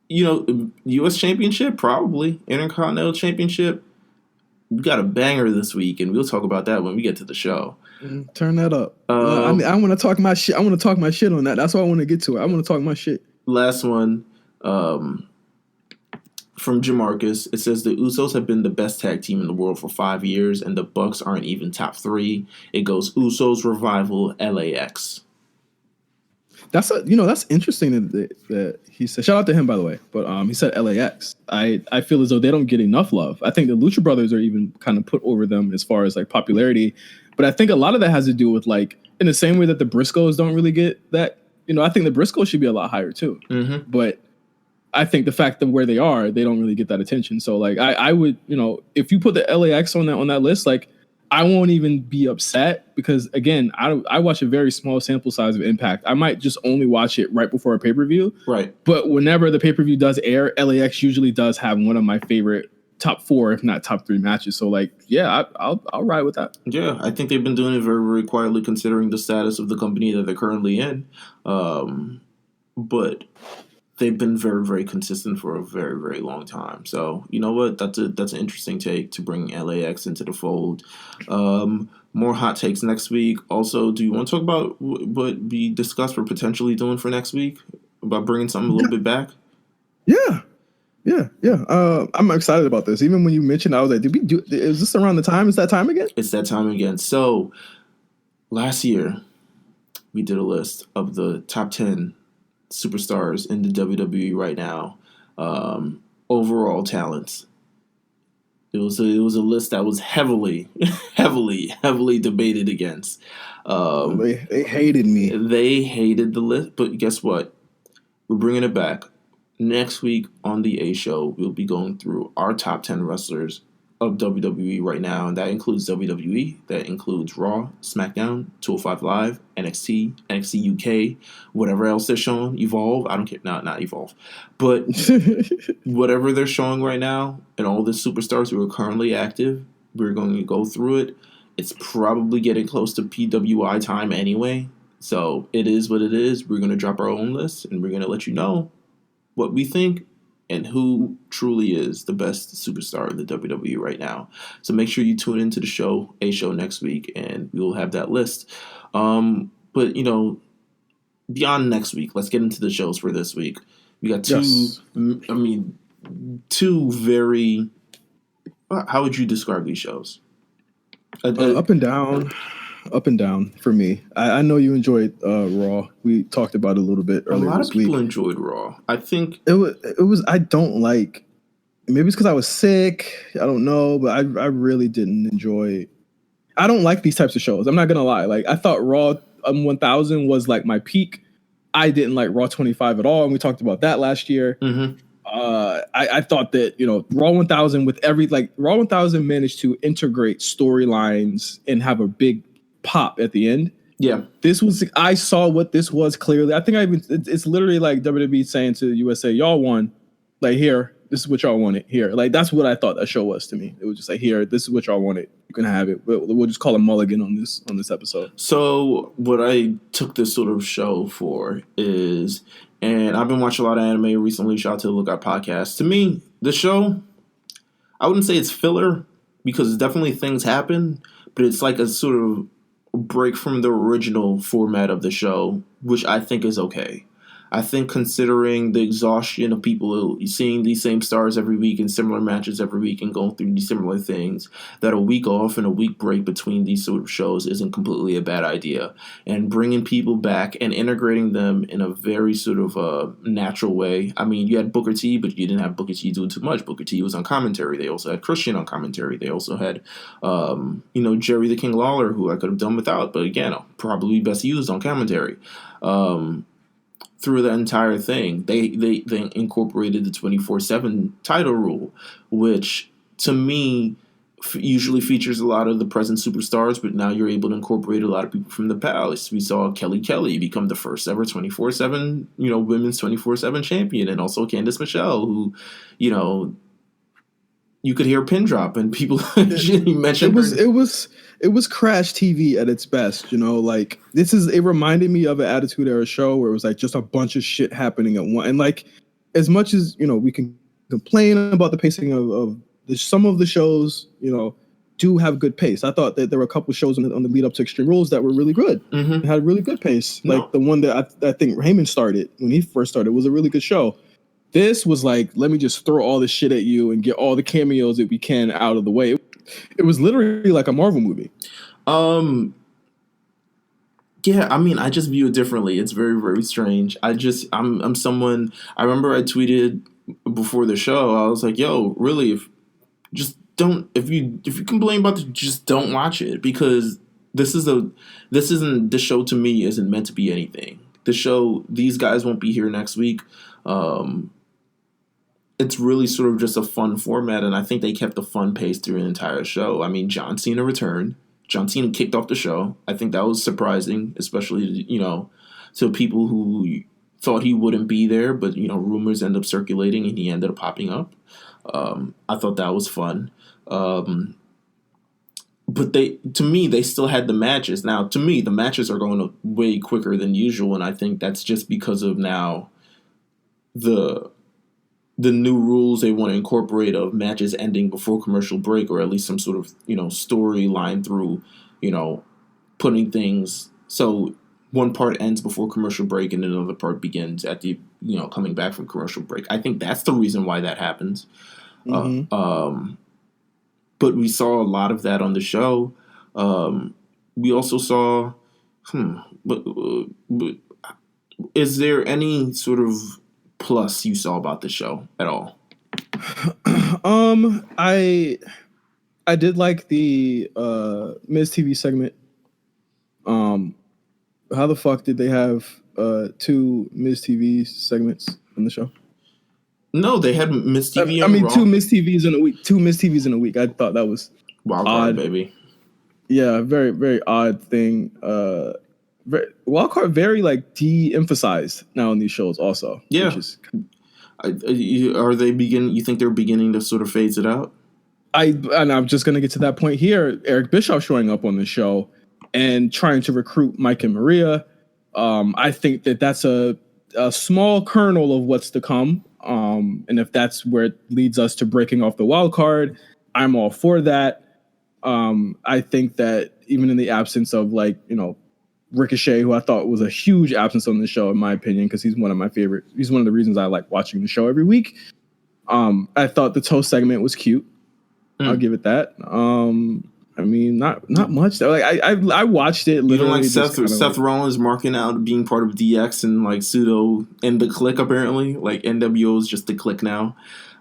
U.S. Championship, probably. Intercontinental Championship. We got a banger this week, and we'll talk about that when we get to the show. Turn that up. I want to talk my shit. I want to talk my shit on that. That's why I want to get to it. I want to talk my shit. Last one. From Jamarcus, it says the Usos have been the best tag team in the world for 5 years, and the Bucks aren't even top 3. It goes Usos, Revival, LAX. That's interesting that he said. Shout out to him, by the way. But he said LAX. I feel as though they don't get enough love. I think the Lucha Brothers are even kind of put over them as far as like popularity. But I think a lot of that has to do with like in the same way that the Briscoes don't really get that. I think the Briscoes should be a lot higher too. Mm-hmm. But I think the fact that where they are, they don't really get that attention. So like I would, if you put the LAX on that list, like I won't even be upset because again, I watch a very small sample size of Impact. I might just only watch it right before a pay-per-view. Right. But whenever the pay-per-view does air, LAX usually does have one of my favorite top 4, if not top 3 matches. So like, yeah, I'll ride with that. Yeah, I think they've been doing it very, very quietly considering the status of the company that they're currently in. But they've been very, very consistent for a very, very long time. So, you know what? That's an interesting take to bring LAX into the fold. More hot takes next week. Also, do you want to talk about what we discussed we're potentially doing for next week? About bringing something a little bit back? Yeah. I'm excited about this. Even when you mentioned, I was like, is this around the time? Is that time again? It's that time again. So, last year, we did a list of the top 10 superstars in the WWE right now, overall talents. It was a list that was heavily debated against. They hated me. They hated the list, but guess what? We're bringing it back. Next week on the A Show, we'll be going through our top 10 wrestlers of WWE right now, and that includes WWE, that includes Raw, SmackDown, 205 Live, NXT, NXT UK, whatever else they're showing, Evolve, I don't care, not Evolve, but whatever they're showing right now, and all the superstars who are currently active, we're going to go through it. It's probably getting close to PWI time anyway, so it is what it is. We're going to drop our own list, and we're going to let you know what we think and who truly is the best superstar in the WWE right now. So make sure you tune into the show, A Show next week, and we will have that list. But, beyond next week, let's get into the shows for this week. We got two very... How would you describe these shows? Up and down. Up and down for me. I know you enjoyed Raw. We talked about it a little bit earlier this week. A lot of people enjoyed Raw. I think it was. I don't like. Maybe it's because I was sick. I don't know, but I really didn't enjoy. I don't like these types of shows. I'm not gonna lie. Like I thought Raw 1000 was like my peak. I didn't like Raw 25 at all, and we talked about that last year. Mm-hmm. I thought that Raw 1000 with Raw 1000 managed to integrate storylines and have a big pop at the end. Yeah, I saw what this was clearly. I think it's literally like WWE saying to the USA, y'all won, like here, this is what y'all wanted here. Like that's what I thought that show was to me. It was just like here, this is what y'all wanted. You can have it. We'll just call a mulligan on this episode. So what I took this sort of show for is, and I've been watching a lot of anime recently. Shout out to the Lookout Podcast. To me, the show, I wouldn't say it's filler because definitely things happen, but it's like a sort of break from the original format of the show, which I think is okay. I think considering the exhaustion of people seeing these same stars every week in similar matches every week and going through these similar things, that a week off and a week break between these sort of shows isn't completely a bad idea. And bringing people back and integrating them in a very sort of natural way. I mean, you had Booker T, but you didn't have Booker T doing too much. Booker T was on commentary. They also had Christian on commentary. They also had, Jerry the King Lawler, who I could have done without, but again, probably best used on commentary. Through the entire thing, they incorporated the 24/7 title rule, which to me usually features a lot of the present superstars, but now you're able to incorporate a lot of people from the past. We saw Kelly become the first ever 24/7, women's 24/7 champion, and also Candice Michelle, who, you could hear a pin drop, and people mentioned it was Crash TV at its best. Like it reminded me of an Attitude Era show where it was like just a bunch of shit happening at once. And like as much as we can complain about the pacing of some of the shows, do have good pace. I thought that there were a couple shows on the lead up to Extreme Rules that were really good. Mm-hmm. Had really good pace. No. Like the one that I think Heyman started when he first started was a really good show. This was like, let me just throw all this shit at you and get all the cameos that we can out of the way. It was literally like a Marvel movie. Yeah, I mean, I just view it differently. It's very, very strange. I'm someone. I remember I tweeted before the show. I was like, "Yo, really? If you complain about it, just don't watch it, because this show to me isn't meant to be anything. The show, these guys won't be here next week. It's really sort of just a fun format, and I think they kept the fun pace through the entire show. I mean, John Cena returned. John Cena kicked off the show. I think that was surprising, especially, to people who thought he wouldn't be there, but, rumors end up circulating and he ended up popping up. I thought that was fun. But to me, they still had the matches. Now, to me, the matches are going way quicker than usual, and I think that's just because of now the new rules they want to incorporate of matches ending before commercial break, or at least some sort of, storyline through, putting things so one part ends before commercial break and another part begins at the, coming back from commercial break. I think that's the reason why that happens. Mm-hmm. But we saw a lot of that on the show. We also saw, but is there any sort of plus you saw about the show at all? I did like the Miz TV segment. How the fuck did they have 2 Miz TV segments on the show? No, they had Miz TV. I mean, 2 Miz TVs in a week. 2 Miz TVs in a week. I thought that was wild card, baby. Yeah, very, very odd thing. Wild card, very like de-emphasized now in these shows. Also, yeah. Are they you think they're beginning to sort of phase it out? And I'm just gonna get to that point here. Eric Bischoff showing up on the show and trying to recruit Mike and Maria. I think that's a small kernel of what's to come. And if that's where it leads us to breaking off the wild card, I'm all for that. I think that even in the absence of Ricochet, who I thought was a huge absence on the show, in my opinion, because he's one of my favorite. He's one of the reasons I like watching the show every week. I thought the toe segment was cute. I'll give it that. I mean, not much. Like I watched it. Literally, you don't like Seth Rollins marking out being part of DX and like pseudo and the Click, apparently. Like NWO is just the Click now.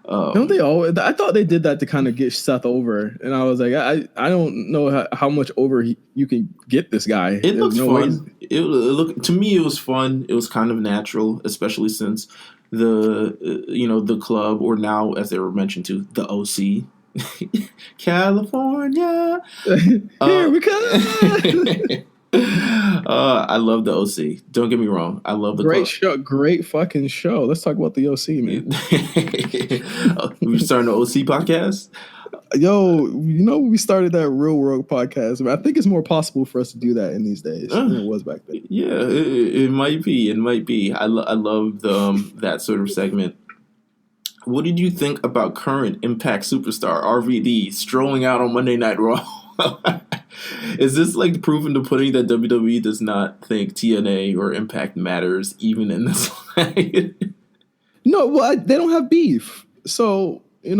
Don't they all? I thought they did that to kind of get Seth over, and I was like, I don't know how much over you can get this guy. It looks fun. To me, it was fun. It was kind of natural, especially since the club, or now as they were mentioned to, the OC. California, here we come. I love the OC. Don't get me wrong. I love the great show. Great fucking show. Let's talk about the OC, man. We're starting the OC podcast. Yo, we started that Real World podcast. I mean, I think it's more possible for us to do that in these days than it was back then. Yeah, it might be. It might be. I love that sort of segment. What did you think about current Impact superstar RVD strolling out on Monday Night Raw? Is this like proving the pudding that WWE does not think TNA or Impact matters even in this light? No, well, they don't have beef. So, they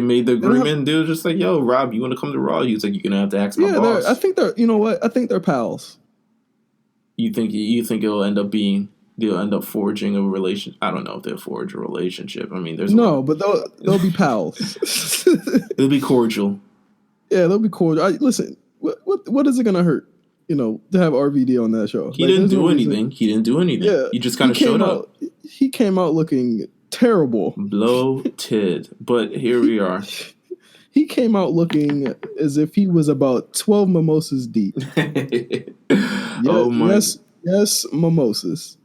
made the agreement. They were just like, yo, Rob, you want to come to Raw? He was like, you're going to have to ask my boss. I think they're, I think they're pals. You think they'll end up forging a relation? I don't know if they'll forge a relationship. I mean, but they'll be pals. They'll be cordial. Yeah, they'll be cordial. Listen, what is it gonna hurt? To have RVD on that show. He didn't do anything. He didn't do anything. Yeah, he just kind of showed up. He came out looking terrible, bloated. But here we are. He came out looking as if he was about 12 mimosas deep. Oh my! Yes, mimosas.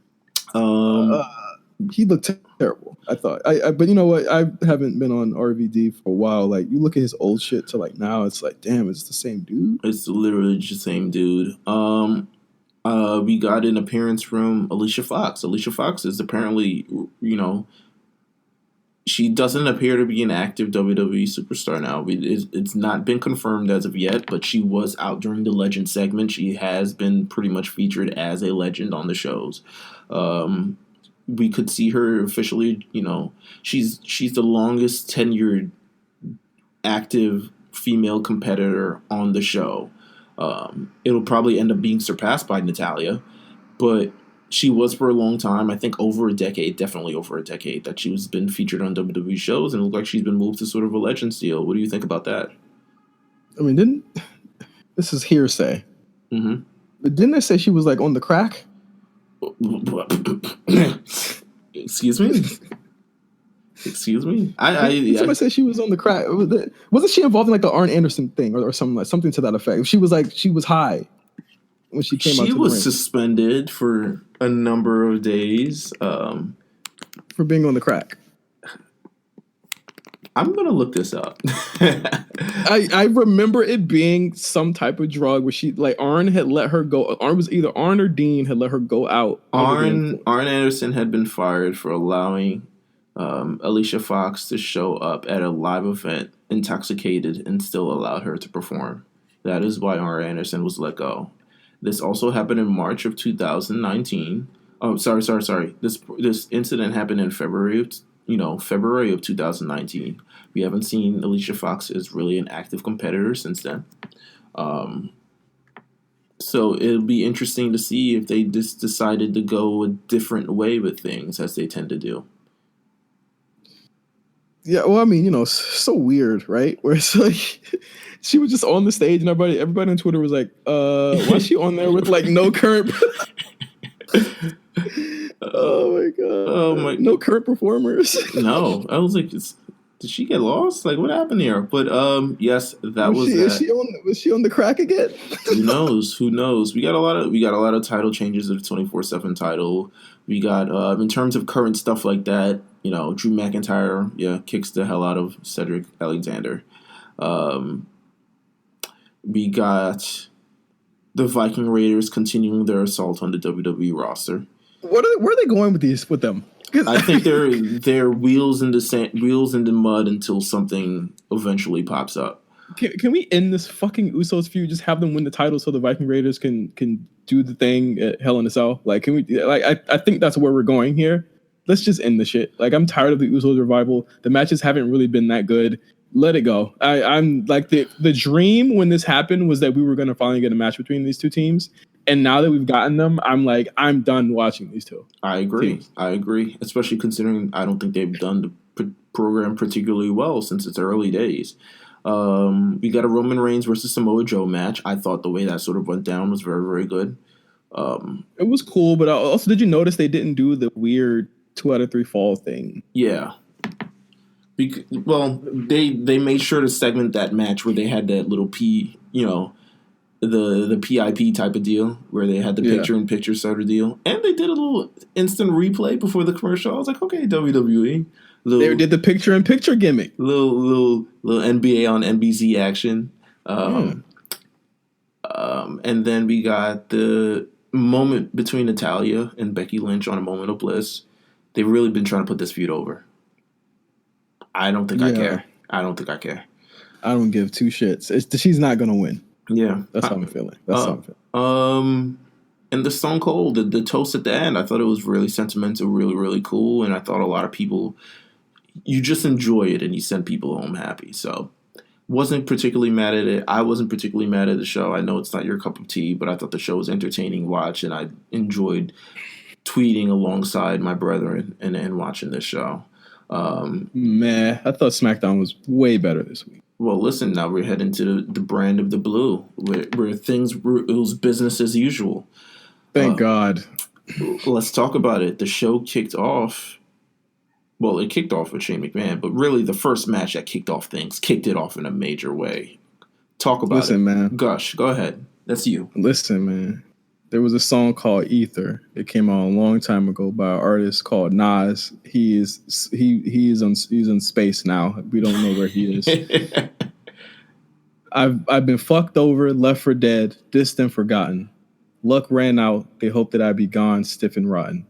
he looked terrible. I thought. But you know what? I haven't been on RVD for a while. Like you look at his old shit to like now, it's like, damn, it's the same dude. It's literally the same dude. We got an appearance from Alicia Fox. Alicia Fox is apparently, she doesn't appear to be an active WWE superstar now. It's not been confirmed as of yet, but she was out during the Legend segment. She has been pretty much featured as a legend on the shows. We could see her officially, she's the longest tenured active female competitor on the show. It'll probably end up being surpassed by Natalya, but she was for a long time, I think definitely over a decade, that she's been featured on WWE shows, and it looks like she's been moved to sort of a legend deal. What do you think about that? I mean, this is hearsay. Mm-hmm. But didn't they say she was like on the crack? Excuse me? Excuse me? Somebody said she was on the crack. Wasn't she involved in like the Arn Anderson thing or something to that effect? She was high when she came out. She was suspended for a number of days for being on the crack. I'm gonna look this up. I remember it being some type of drug where she Arn had let her go. Arn was either Arn or Dean had let her go out. Arn Anderson had been fired for allowing Alicia Fox to show up at a live event intoxicated and still allowed her to perform. That is why Arn Anderson was let go. This also happened in March of 2019. Oh, sorry. This incident happened in February of 2019. We haven't seen Alicia Fox as really an active competitor since then. So it'll be interesting to see if they just decided to go a different way with things, as they tend to do. Yeah, well, I mean, it's so weird, right? Where it's like she was just on the stage and everybody on Twitter was like, why is she on there with like no current Oh my no current performers. No. I was like, did she get lost? Like, what happened here? But yes, was she on the crack again? Who knows? We got a lot of title changes of the 24/7 title. We got in terms of current stuff like that, Drew McIntyre, kicks the hell out of Cedric Alexander. We got the Viking Raiders continuing their assault on the WWE roster. Where are they going with them? I think they're wheels in the mud until something eventually pops up. Can we end this fucking Usos feud? Just have them win the title so the Viking Raiders can do the thing at Hell in a Cell. Like, can we? I think that's where we're going here. Let's just end the shit. Like, I'm tired of the Usos revival. The matches haven't really been that good. Let it go. I'm like the dream when this happened was that we were going to finally get a match between these two teams. And now that we've gotten them, I'm done watching these two. I agree. Especially considering I don't think they've done the program particularly well since its early days. We got a Roman Reigns versus Samoa Joe match. I thought the way that sort of went down was very, very good. It was cool, but also, did you notice they didn't do the weird 2 out of 3 fall thing? Yeah. They made sure to segment that match where they had that little the PIP type of deal where they had the picture-in-picture sort of deal. And they did a little instant replay before the commercial. I was like, okay, WWE. They did the picture-in-picture gimmick. Little NBA on NBC action. And then we got the moment between Natalya and Becky Lynch on A Moment of Bliss. They've really been trying to put this feud over. I don't think I care. I don't give 2 shits. She's not going to win. Yeah. That's how I'm feeling. And the Stone Cold, the toast at the end, I thought it was really sentimental, really, really cool. And I thought a lot of people, you just enjoy it and you send people home happy. So wasn't particularly mad at it. I wasn't particularly mad at the show. I know it's not your cup of tea, but I thought the show was entertaining to watch, and I enjoyed tweeting alongside my brethren and watching this show. Man, I thought SmackDown was way better this week. Well, listen, now we're heading to the brand of the blue, where it was business as usual. Thank God. Let's talk about it. The show kicked off. Well, it kicked off with Shane McMahon, but really the first match that kicked it off in a major way. Talk about it. Listen, man. Gush, go ahead. That's you. Listen, man. There was a song called Ether. It came out a long time ago by an artist called Nas. He's in space now. We don't know where he is. I've been fucked over, left for dead, distant, forgotten. Luck ran out. They hoped that I'd be gone, stiff and rotten.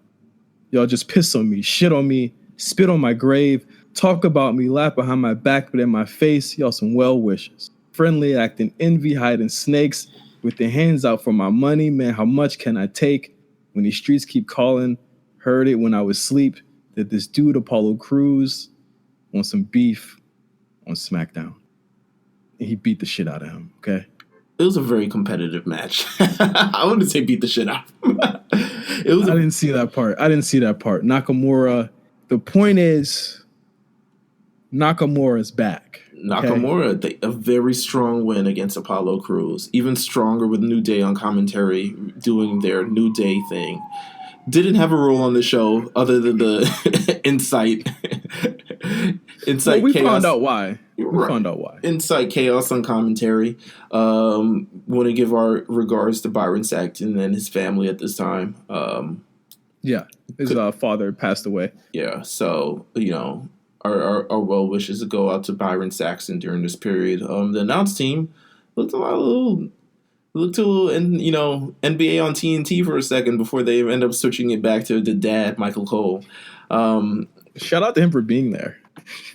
Y'all just piss on me, shit on me, spit on my grave, talk about me, laugh behind my back, but in my face, y'all some well wishes. Friendly acting, envy, hiding snakes, with their hands out for my money. Man, how much can I take? When these streets keep calling, heard it when I was asleep, that this dude, Apollo Crews, wants some beef on Smackdown. And he beat the shit out of him, okay? It was a very competitive match. I wouldn't say beat the shit out. I didn't see that part. Nakamura, the point is, Nakamura's back. Okay? Nakamura, a very strong win against Apollo Crews. Even stronger with New Day on commentary, doing their New Day thing. Didn't have a role on the show other than the insight. Well, we chaos. Found out why. We found out why. Insight chaos on commentary. Want to give our regards to Byron Saxton and his family at this time. His father passed away. Yeah, so our well wishes go out to Byron Saxton during this period. The announce team looked a little NBA on TNT for a second before they end up switching it back to the dad, Michael Cole. Shout out to him for being there.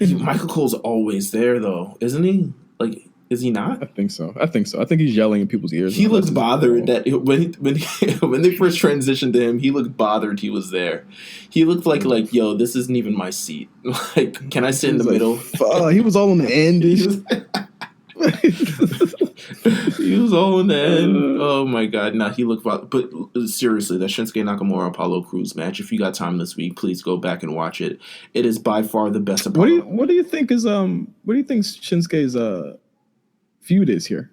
Michael Cole's always there, though, isn't he? Like, is he not? I think so. I think he's yelling in people's ears. He looks bothered that when they first transitioned to him, he looked bothered he was there. He looked like yo, this isn't even my seat. Like, can I sit in the middle? He was all on the end. He was all in the end. Oh my god! Nah, he looked. But seriously, that Shinsuke Nakamura Apollo Crews match. If you got time this week, please go back and watch it. It is by far the best. Apollo. What do you think Shinsuke's feud is here?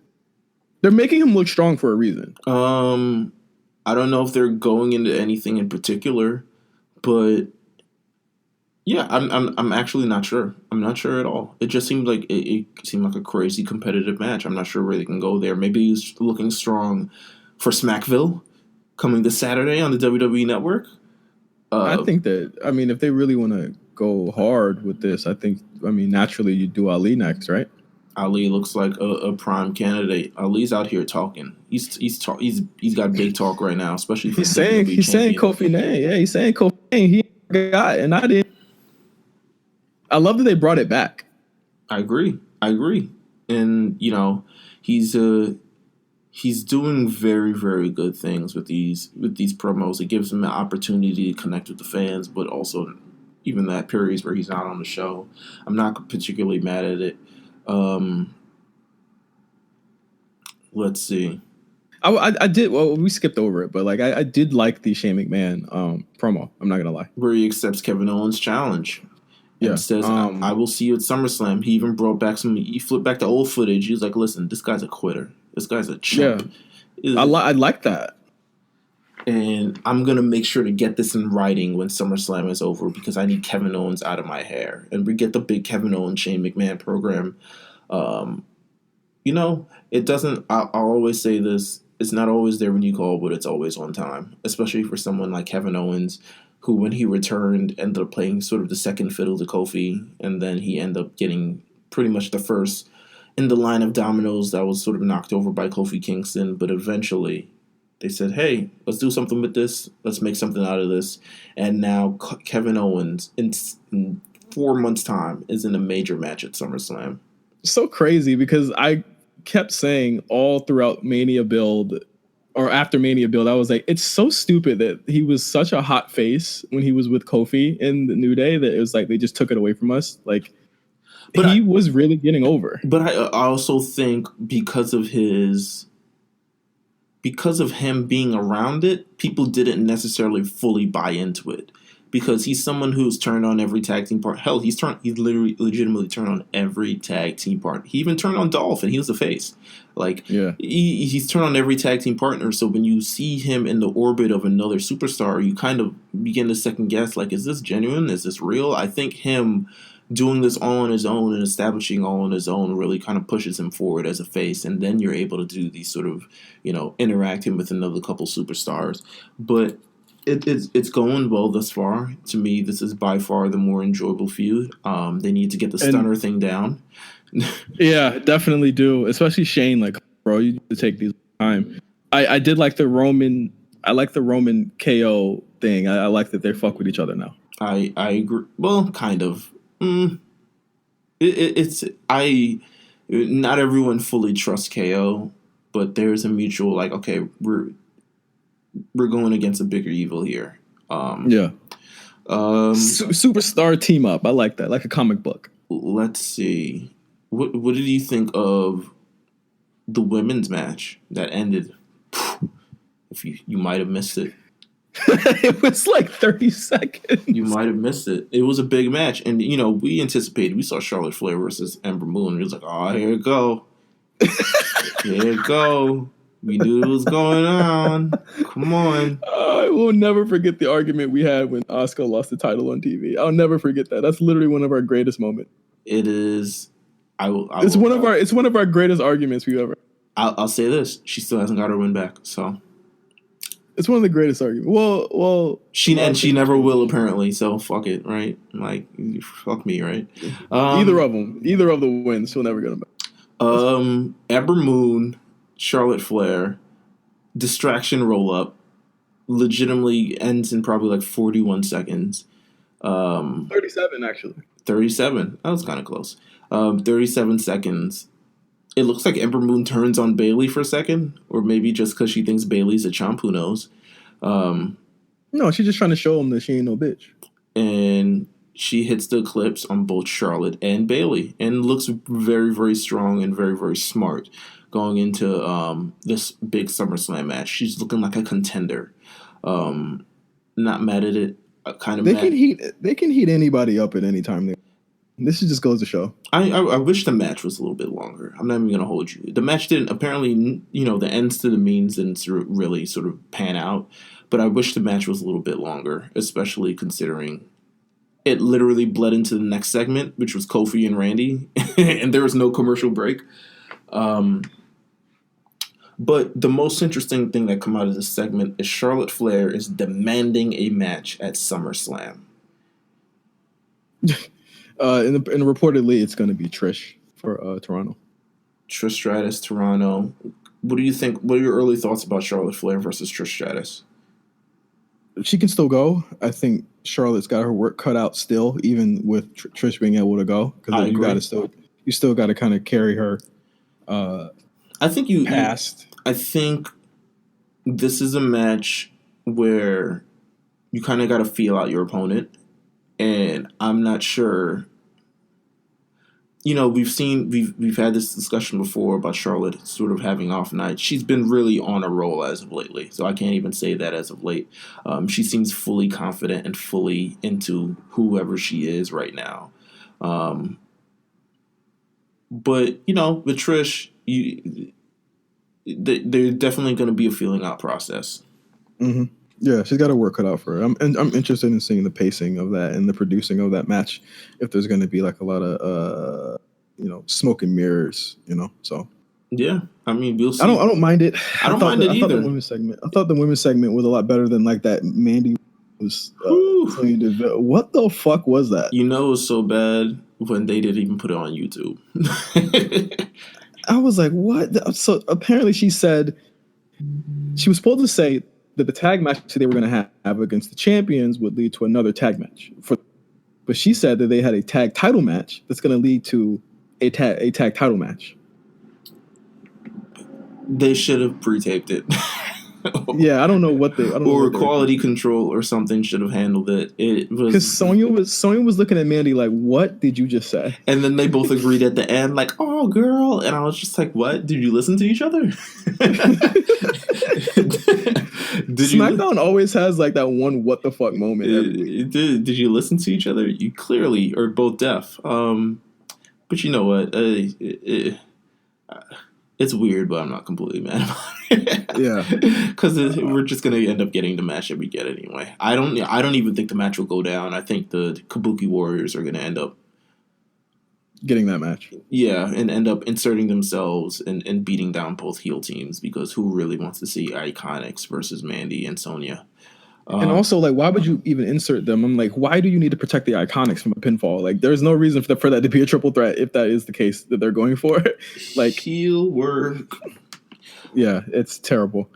They're making him look strong for a reason. I don't know if they're going into anything in particular, but yeah, I'm actually not sure. I'm not sure at all. It just seemed like it seemed like a crazy competitive match. I'm not sure where they can go there. Maybe he's looking strong for Smackville coming this Saturday on the WWE Network. I think that if they really want to go hard with this, naturally you do Ali next, right? Ali looks like a prime candidate. Ali's out here talking. He's got big talk right now, especially for he's saying Kofi name. Yeah, he's saying Kofi name. He got, and I didn't. I love that they brought it back. I agree. And he's doing very, very good things with these promos. It gives him an opportunity to connect with the fans, but also even that periods where he's not on the show. I'm not particularly mad at it. Let's see. I did. Well, we skipped over it, but I did like the Shane McMahon promo. I'm not gonna lie. Where he accepts Kevin Owens' challenge. Yeah, and says, "I will see you at SummerSlam." He even brought back he flipped back the old footage. He was like, "Listen, this guy's a quitter. This guy's a chump." Yeah, I like that. And I'm gonna make sure to get this in writing when SummerSlam is over because I need Kevin Owens out of my hair, and we get the big Kevin Owens Shane McMahon program. It doesn't. I'll always say this: it's not always there when you call, but it's always on time, especially for someone like Kevin Owens, who, when he returned, ended up playing sort of the second fiddle to Kofi, and then he ended up getting pretty much the first in the line of dominoes that was sort of knocked over by Kofi Kingston. But eventually, they said, hey, let's do something with this. Let's make something out of this. And now Kevin Owens, in 4 months' time, is in a major match at SummerSlam. So crazy, because I kept saying all throughout Mania build, or after Mania build, I was like, it's so stupid that he was such a hot face when he was with Kofi in the New Day that it was like they just took it away from us. But he was really getting over. But I also think because of him being around it, people didn't necessarily fully buy into it. Because he's someone who's turned on every tag team part. Hell, he's legitimately turned on every tag team part. He even turned on Dolph, and he was the face. He's turned on every tag team partner. So when you see him in the orbit of another superstar, you kind of begin to second guess, is this genuine? Is this real? I think him doing this all on his own and establishing all on his own really kind of pushes him forward as a face, and then you're able to do these sort of, interact him with another couple superstars. But it's going well thus far. To me, this is by far the more enjoyable feud. They need to get the stunner thing down. Yeah, definitely do. Especially Shane, like, bro, you need to take these time. I did like the Roman. I like the Roman KO thing. I like that they fuck with each other now. I agree. Well, kind of. Not everyone fully trusts KO, but there's a mutual like, okay, we're going against a bigger evil here. Superstar team up. I like that, like a comic book. Let's see. What did you think of the women's match that ended? If you might have missed it. It was like 30 seconds. You might have missed it. It was a big match. And, we anticipated. We saw Charlotte Flair versus Ember Moon. And it was like, oh, here it go. Here it go. We knew it was going on. Come on. I will never forget the argument we had when Asuka lost the title on TV. I'll never forget that. That's literally one of our greatest moments. It is. It's one of our greatest arguments we've ever. I'll say this: she still hasn't got her win back. So it's one of the greatest arguments. Well, she never will apparently. So fuck it, right? Like fuck me, right? Either of the wins, she'll never get them back. Ember Moon, Charlotte Flair, distraction roll up, legitimately ends in probably like 41 seconds. 37 actually. 37. That was kind of close. 37 seconds. It looks like Ember Moon turns on Bayley for a second, or maybe just because she thinks Bayley's a chump. Who knows? No, she's just trying to show him that she ain't no bitch. And she hits the eclipse on both Charlotte and Bayley, and looks very, very strong and very, very smart going into this big SummerSlam match. She's looking like a contender. Not mad at it. Kind of. They can heat anybody up at any time. This just goes to show. I wish the match was a little bit longer. I'm not even going to hold you. The match didn't, apparently, the ends to the means didn't really sort of pan out. But I wish the match was a little bit longer, especially considering it literally bled into the next segment, which was Kofi and Randy. And there was no commercial break. But the most interesting thing that come out of this segment is Charlotte Flair is demanding a match at SummerSlam. And reportedly, it's going to be Trish for Toronto. Trish Stratus, Toronto. What do you think? What are your early thoughts about Charlotte Flair versus Trish Stratus? She can still go. I think Charlotte's got her work cut out still, even with Trish being able to go. Because you still got to kind of carry her. I think past. I think this is a match where you kind of got to feel out your opponent. And I'm not sure. We've had this discussion before about Charlotte sort of having off nights. She's been really on a roll as of lately, so I can't even say that as of late. She seems fully confident and fully into whoever she is right now. But with Trish, there's definitely going to be a feeling out process. Mm-hmm. Yeah, she's got her work cut out for her. I'm interested in seeing the pacing of that and the producing of that match. If there's going to be like a lot of smoke and mirrors, So yeah, I mean, we'll see. I don't mind it. I don't mind it either. I thought the women's segment was a lot better than like that. Mandy was. What the fuck was that? It was so bad when they didn't even put it on YouTube. I was like, what? So apparently she said she was supposed to say that the tag match they were going to have against the champions would lead to another tag match. But she said that they had a tag title match that's going to lead to a tag title match. They should have pre-taped it. Yeah, I don't know what they... Or quality control or something should have handled it. It was... Because Sonya was looking at Mandy like, what did you just say? And then they both agreed at the end, like, oh, girl. And I was just like, what? Did you listen to each other? Smackdown always has like that one what the fuck moment every week. Did you listen to each other? You clearly are both deaf. But you know what? It's weird, but I'm not completely mad about it. Yeah, because we're just gonna end up getting the match that we get anyway. I don't even think the match will go down. I think the Kabuki Warriors are gonna end up getting that match. Yeah, and end up inserting themselves and beating down both heel teams, because who really wants to see Iconics versus Mandy and Sonya? And also, like, why would you even insert them? I'm like, why do you need to protect the Iconics from a pinfall? Like, there's no reason for that to be a triple threat if that is the case that they're going for. Like, heel work. Yeah, it's terrible.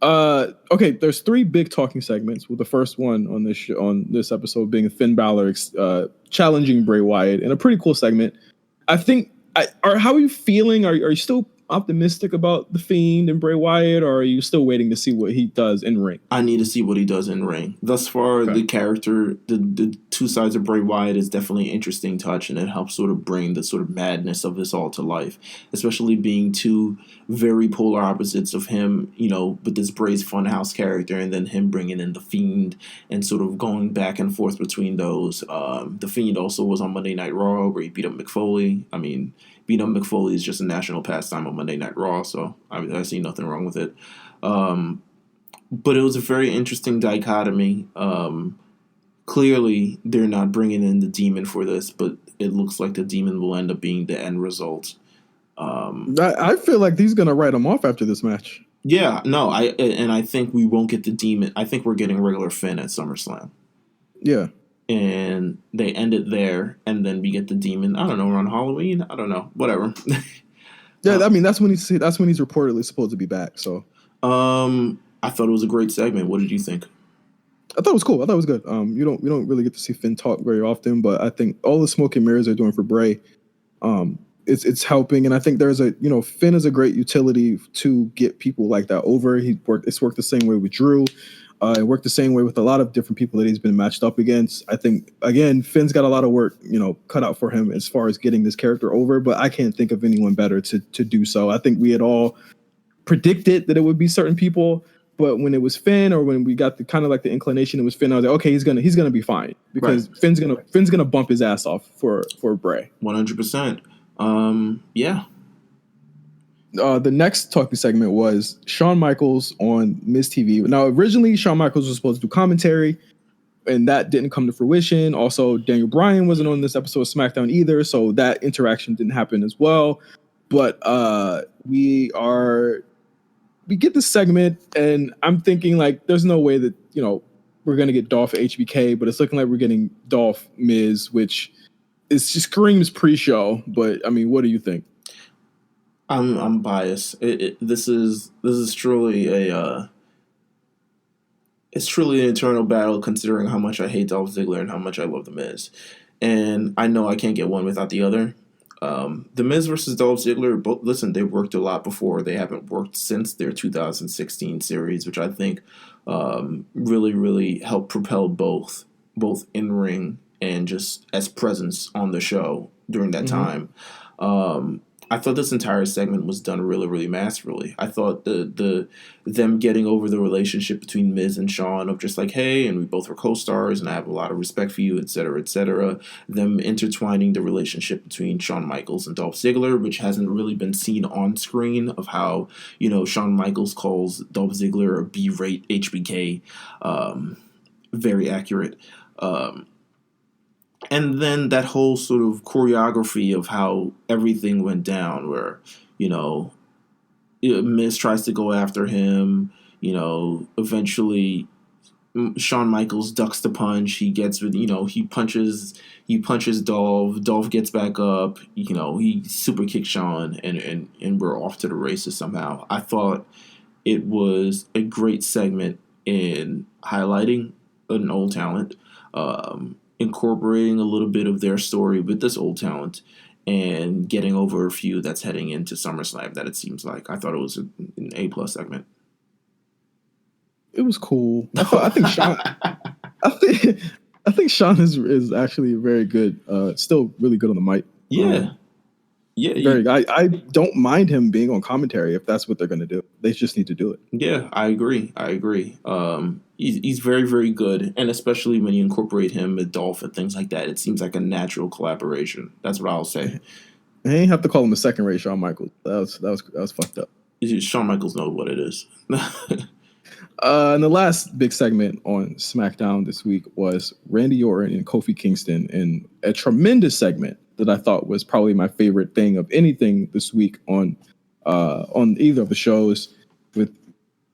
Okay, there's 3 big talking segments, with the first one on this episode being Finn Balor challenging Bray Wyatt in a pretty cool segment. I think. How are you feeling? Are you still optimistic about the Fiend and Bray Wyatt, or are you still waiting to see what he does in ring? I need to see what he does in ring. Thus far, Okay. the character, the two sides of Bray Wyatt is definitely an interesting touch, and it helps sort of bring the sort of madness of this all to life, especially being 2 very polar opposites of him, with this Bray's Funhouse character, and then him bringing in the Fiend and sort of going back and forth between those. The Fiend also was on Monday Night Raw, where he beat up McFoley. I mean, beat up McFoley is just a national pastime on Monday Night Raw, so I see nothing wrong with it. But it was a very interesting dichotomy. Clearly, they're not bringing in the Demon for this, but it looks like the Demon will end up being the end result. I feel like he's gonna write him off after this match. Yeah, no, I think we won't get the Demon. I think we're getting regular Finn at SummerSlam. Yeah. And they end it there, and then we get the Demon. I don't know, around Halloween. I don't know, whatever. Yeah, I mean that's when he's reportedly supposed to be back. So, I thought it was a great segment. What did you think? I thought it was cool. I thought it was good. We don't really get to see Finn talk very often, but I think all the smoke and mirrors they're doing for Bray, it's helping. And I think there's Finn is a great utility to get people like that over. It's worked the same way with Drew. It worked the same way with a lot of different people that he's been matched up against. I think, again, Finn's got a lot of work, cut out for him as far as getting this character over, but I can't think of anyone better to do so. I think we had all predicted that it would be certain people, but when it was Finn, or when we got the kind of like the inclination it was Finn, I was like, okay, he's gonna be fine, because right. Finn's gonna bump his ass off for Bray. 100%. Yeah. The next talking segment was Shawn Michaels on Miz TV. Now, originally, Shawn Michaels was supposed to do commentary, and that didn't come to fruition. Also, Daniel Bryan wasn't on this episode of SmackDown either, so that interaction didn't happen as well. But we get this segment, and I'm thinking, like, there's no way that, we're going to get Dolph HBK, but it's looking like we're getting Dolph Miz, which is just screams pre-show. But, I mean, what do you think? I'm biased. This is truly it's truly an internal battle, considering how much I hate Dolph Ziggler and how much I love The Miz. And I know I can't get one without the other. The Miz versus Dolph Ziggler, listen, they've worked a lot before. They haven't worked since their 2016 series, which I think really, really helped propel both in ring and just as presence on the show during that time. I thought this entire segment was done really, really masterfully. I thought them getting over the relationship between Miz and Shawn of just like, hey, and we both were co-stars, and I have a lot of respect for you, et cetera, et cetera. Them intertwining the relationship between Shawn Michaels and Dolph Ziggler, which hasn't really been seen on screen, of how, Shawn Michaels calls Dolph Ziggler a B-rate HBK. Very accurate. And then that whole sort of choreography of how everything went down, where, Miz tries to go after him, eventually Shawn Michaels ducks the punch. He gets with, he punches Dolph gets back up, he super kicks Shawn, and we're off to the races somehow. I thought it was a great segment in highlighting an old talent, incorporating a little bit of their story with this old talent, and getting over a few that's heading into SummerSlam that it seems like. I thought it was an A+ segment. It was cool. I think Shawn. I think Shawn is actually very good. Still really good on the mic. Yeah. I don't mind him being on commentary if that's what they're going to do. They just need to do it. Yeah, I agree. He's very, very good, and especially when you incorporate him with Dolph and things like that, it seems like a natural collaboration. That's what I'll say. I ain't have to call him a second-rate Shawn Michaels. That was fucked up. Shawn Michaels knows what it is. And the last big segment on SmackDown this week was Randy Orton and Kofi Kingston in a tremendous segment. that I thought was probably my favorite thing of anything this week on either of the shows, with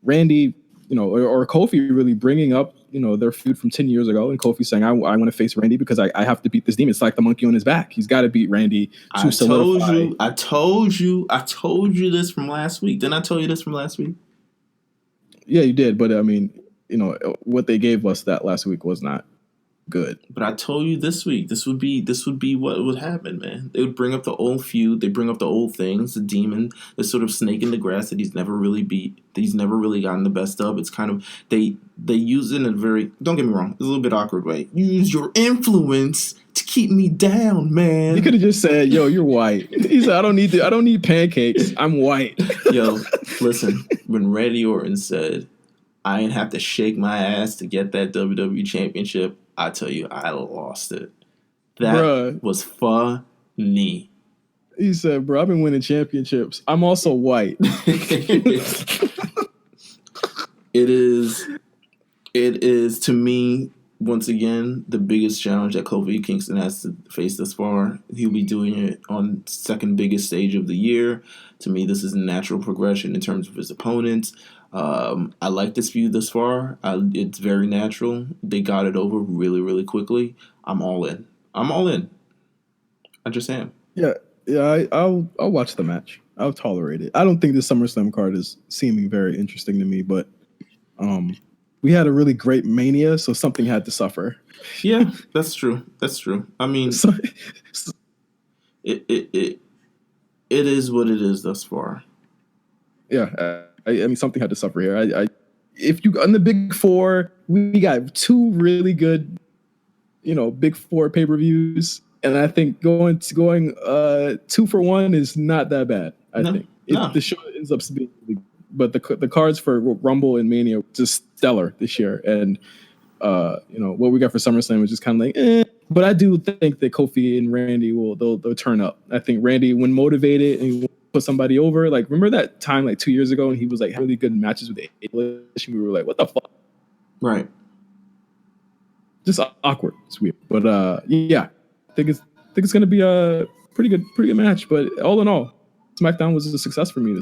Randy, or Kofi really bringing up, their feud from 10 years ago, and Kofi saying, I want to face Randy because I have to beat this demon. It's like the monkey on his back. He's got to beat Randy to solidify. I told you this from last week. Didn't I tell you this from last week? Yeah, you did. But I mean, what they gave us that last week was not good. But I told you this week, this would be what would happen, man. They would bring up the old feud, they bring up the old things, the demon, the sort of snake in the grass that he's never really beat, that he's never really gotten the best of. It's kind of they use it in a very, don't get me wrong, it's a little bit awkward way. Use your influence to keep me down, man. You could have just said, "Yo, you're white." He said, "I don't need pancakes. I'm white." Yo, listen, when Randy Orton said, "I ain't have to shake my ass to get that WWE Championship," I tell you, I lost it. That was funny. He said, "Bro, I've been winning championships. I'm also white." It is to me, once again, the biggest challenge that Kofi Kingston has to face thus far. He'll be doing it on second biggest stage of the year. To me, this is a natural progression in terms of his opponents. I like this feud thus far. It's very natural. They got it over really, really quickly. I'm all in. I just am. Yeah. I'll watch the match. I'll tolerate it. I don't think the SummerSlam card is seeming very interesting to me, but we had a really great Mania, so something had to suffer. Yeah, that's true. I mean, it is what it is thus far. Yeah. I mean, something had to suffer here. If you on the Big Four, we got two really good, Big Four pay-per-views, and I think going 2 for 1 is not that bad. I think the show ends up being, but the cards for Rumble and Mania were just stellar this year, and what we got for SummerSlam was just kind of like, eh. But I do think that Kofi and Randy they'll turn up. I think Randy, when motivated and he put somebody over, like, remember that time like 2 years ago and he was like really good matches with the English, and we were like, what the fuck? Right. Just awkward. It's weird. But yeah, I think it's gonna be a pretty good match. But all in all, SmackDown was a success for me.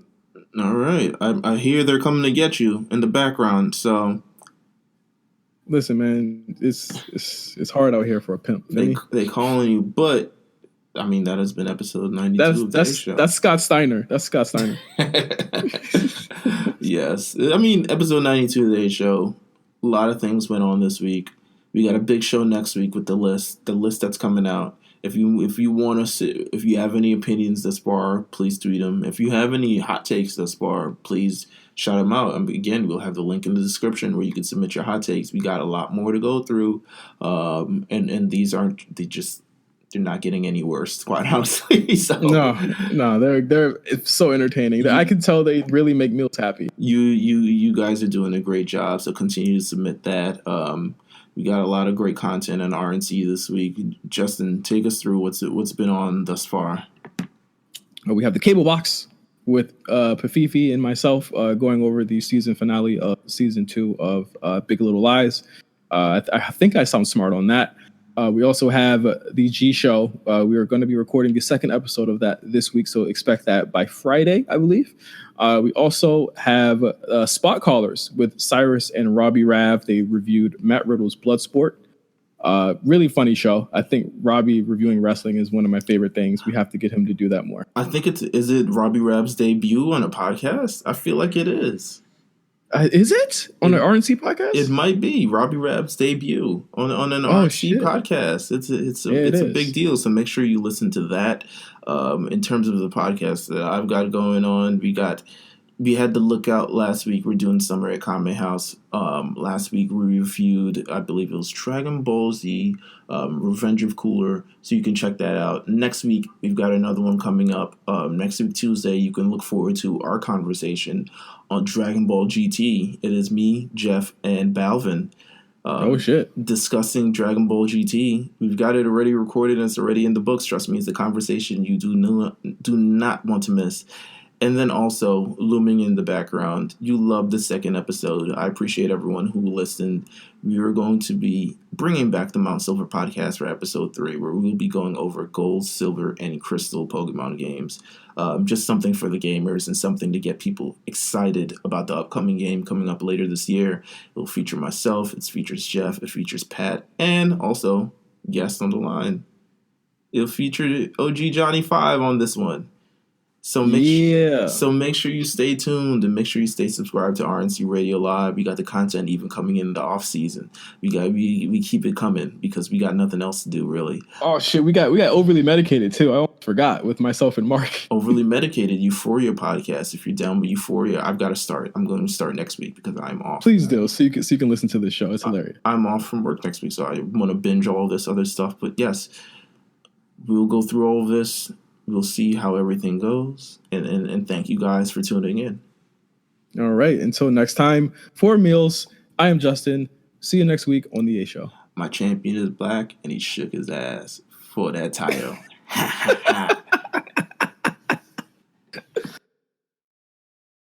All right. I hear they're coming to get you in the background, so listen, man, it's hard out here for a pimp. They calling you, but I mean, that has been episode 92 of the show. That's Scott Steiner. Yes. I mean, episode 92 of the show. A lot of things went on this week. We got a big show next week with the list that's coming out. If you want to, if you have any opinions thus far, please tweet them. If you have any hot takes thus far, please shout them out. And again, we'll have the link in the description where you can submit your hot takes. We got a lot more to go through, and these they're not getting any worse, quite honestly. So no, they're it's so entertaining. I can tell they really make Meelz happy. You guys are doing a great job, so continue to submit that. We got a lot of great content on RNC this week. Justin, take us through what's been on thus far. We have the cable box with Pafifi and myself going over the season finale of season 2 of Big Little Lies. I think I sound smart on that. We also have the G Show. We are going to be recording the second episode of that this week, so expect that by Friday, I believe. We also have Spot Callers with Cyrus and Robbie Rav. They reviewed Matt Riddle's Bloodsport. Really funny show. I think Robbie reviewing wrestling is one of my favorite things. We have to get him to do that more. I think is it Robbie Rav's debut on a podcast? I feel like it is. Is it on an RNC podcast? It might be Robbie Rabb's debut on an RNC podcast. It's a big deal. So make sure you listen to that. In terms of the podcast that I've got going on, we had the Lookout last week. We're doing Summer at Kame House. Last week we reviewed, I believe it was Dragon Ball Z, Revenge of Cooler. So you can check that out. Next week we've got another one coming up. Next week Tuesday, you can look forward to our conversation on Dragon Ball GT. It is me, Jeff, and Balvin. Discussing Dragon Ball GT. We've got it already recorded and it's already in the books. Trust me, it's a conversation you do not want to miss. And then also looming in the background, you love the second episode. I appreciate everyone who listened. We are going to be bringing back the Mount Silver podcast for episode 3, where we will be going over gold, silver, and crystal Pokemon games. Just something for the gamers and something to get people excited about the upcoming game coming up later this year. It will feature myself. It features Jeff. It features Pat. And also guests on the line. It'll feature OG Johnny 5 on this one. So make sure you stay tuned and make sure you stay subscribed to RNC Radio Live. We got the content even coming in the off season. We keep it coming because we got nothing else to do really. Oh shit, we got overly medicated too. I almost forgot with myself and Mark. Overly medicated Euphoria podcast. If you're down with Euphoria, I've got to start. I'm going to start next week because I'm off. Please do so you can listen to the show. It's hilarious. I'm off from work next week, so I want to binge all this other stuff. But yes, we'll go through all of this. We'll see how everything goes. And thank you guys for tuning in. All right. Until next time, for Meelz, I am Justin. See you next week on the A Show. My champion is black, and he shook his ass for that title.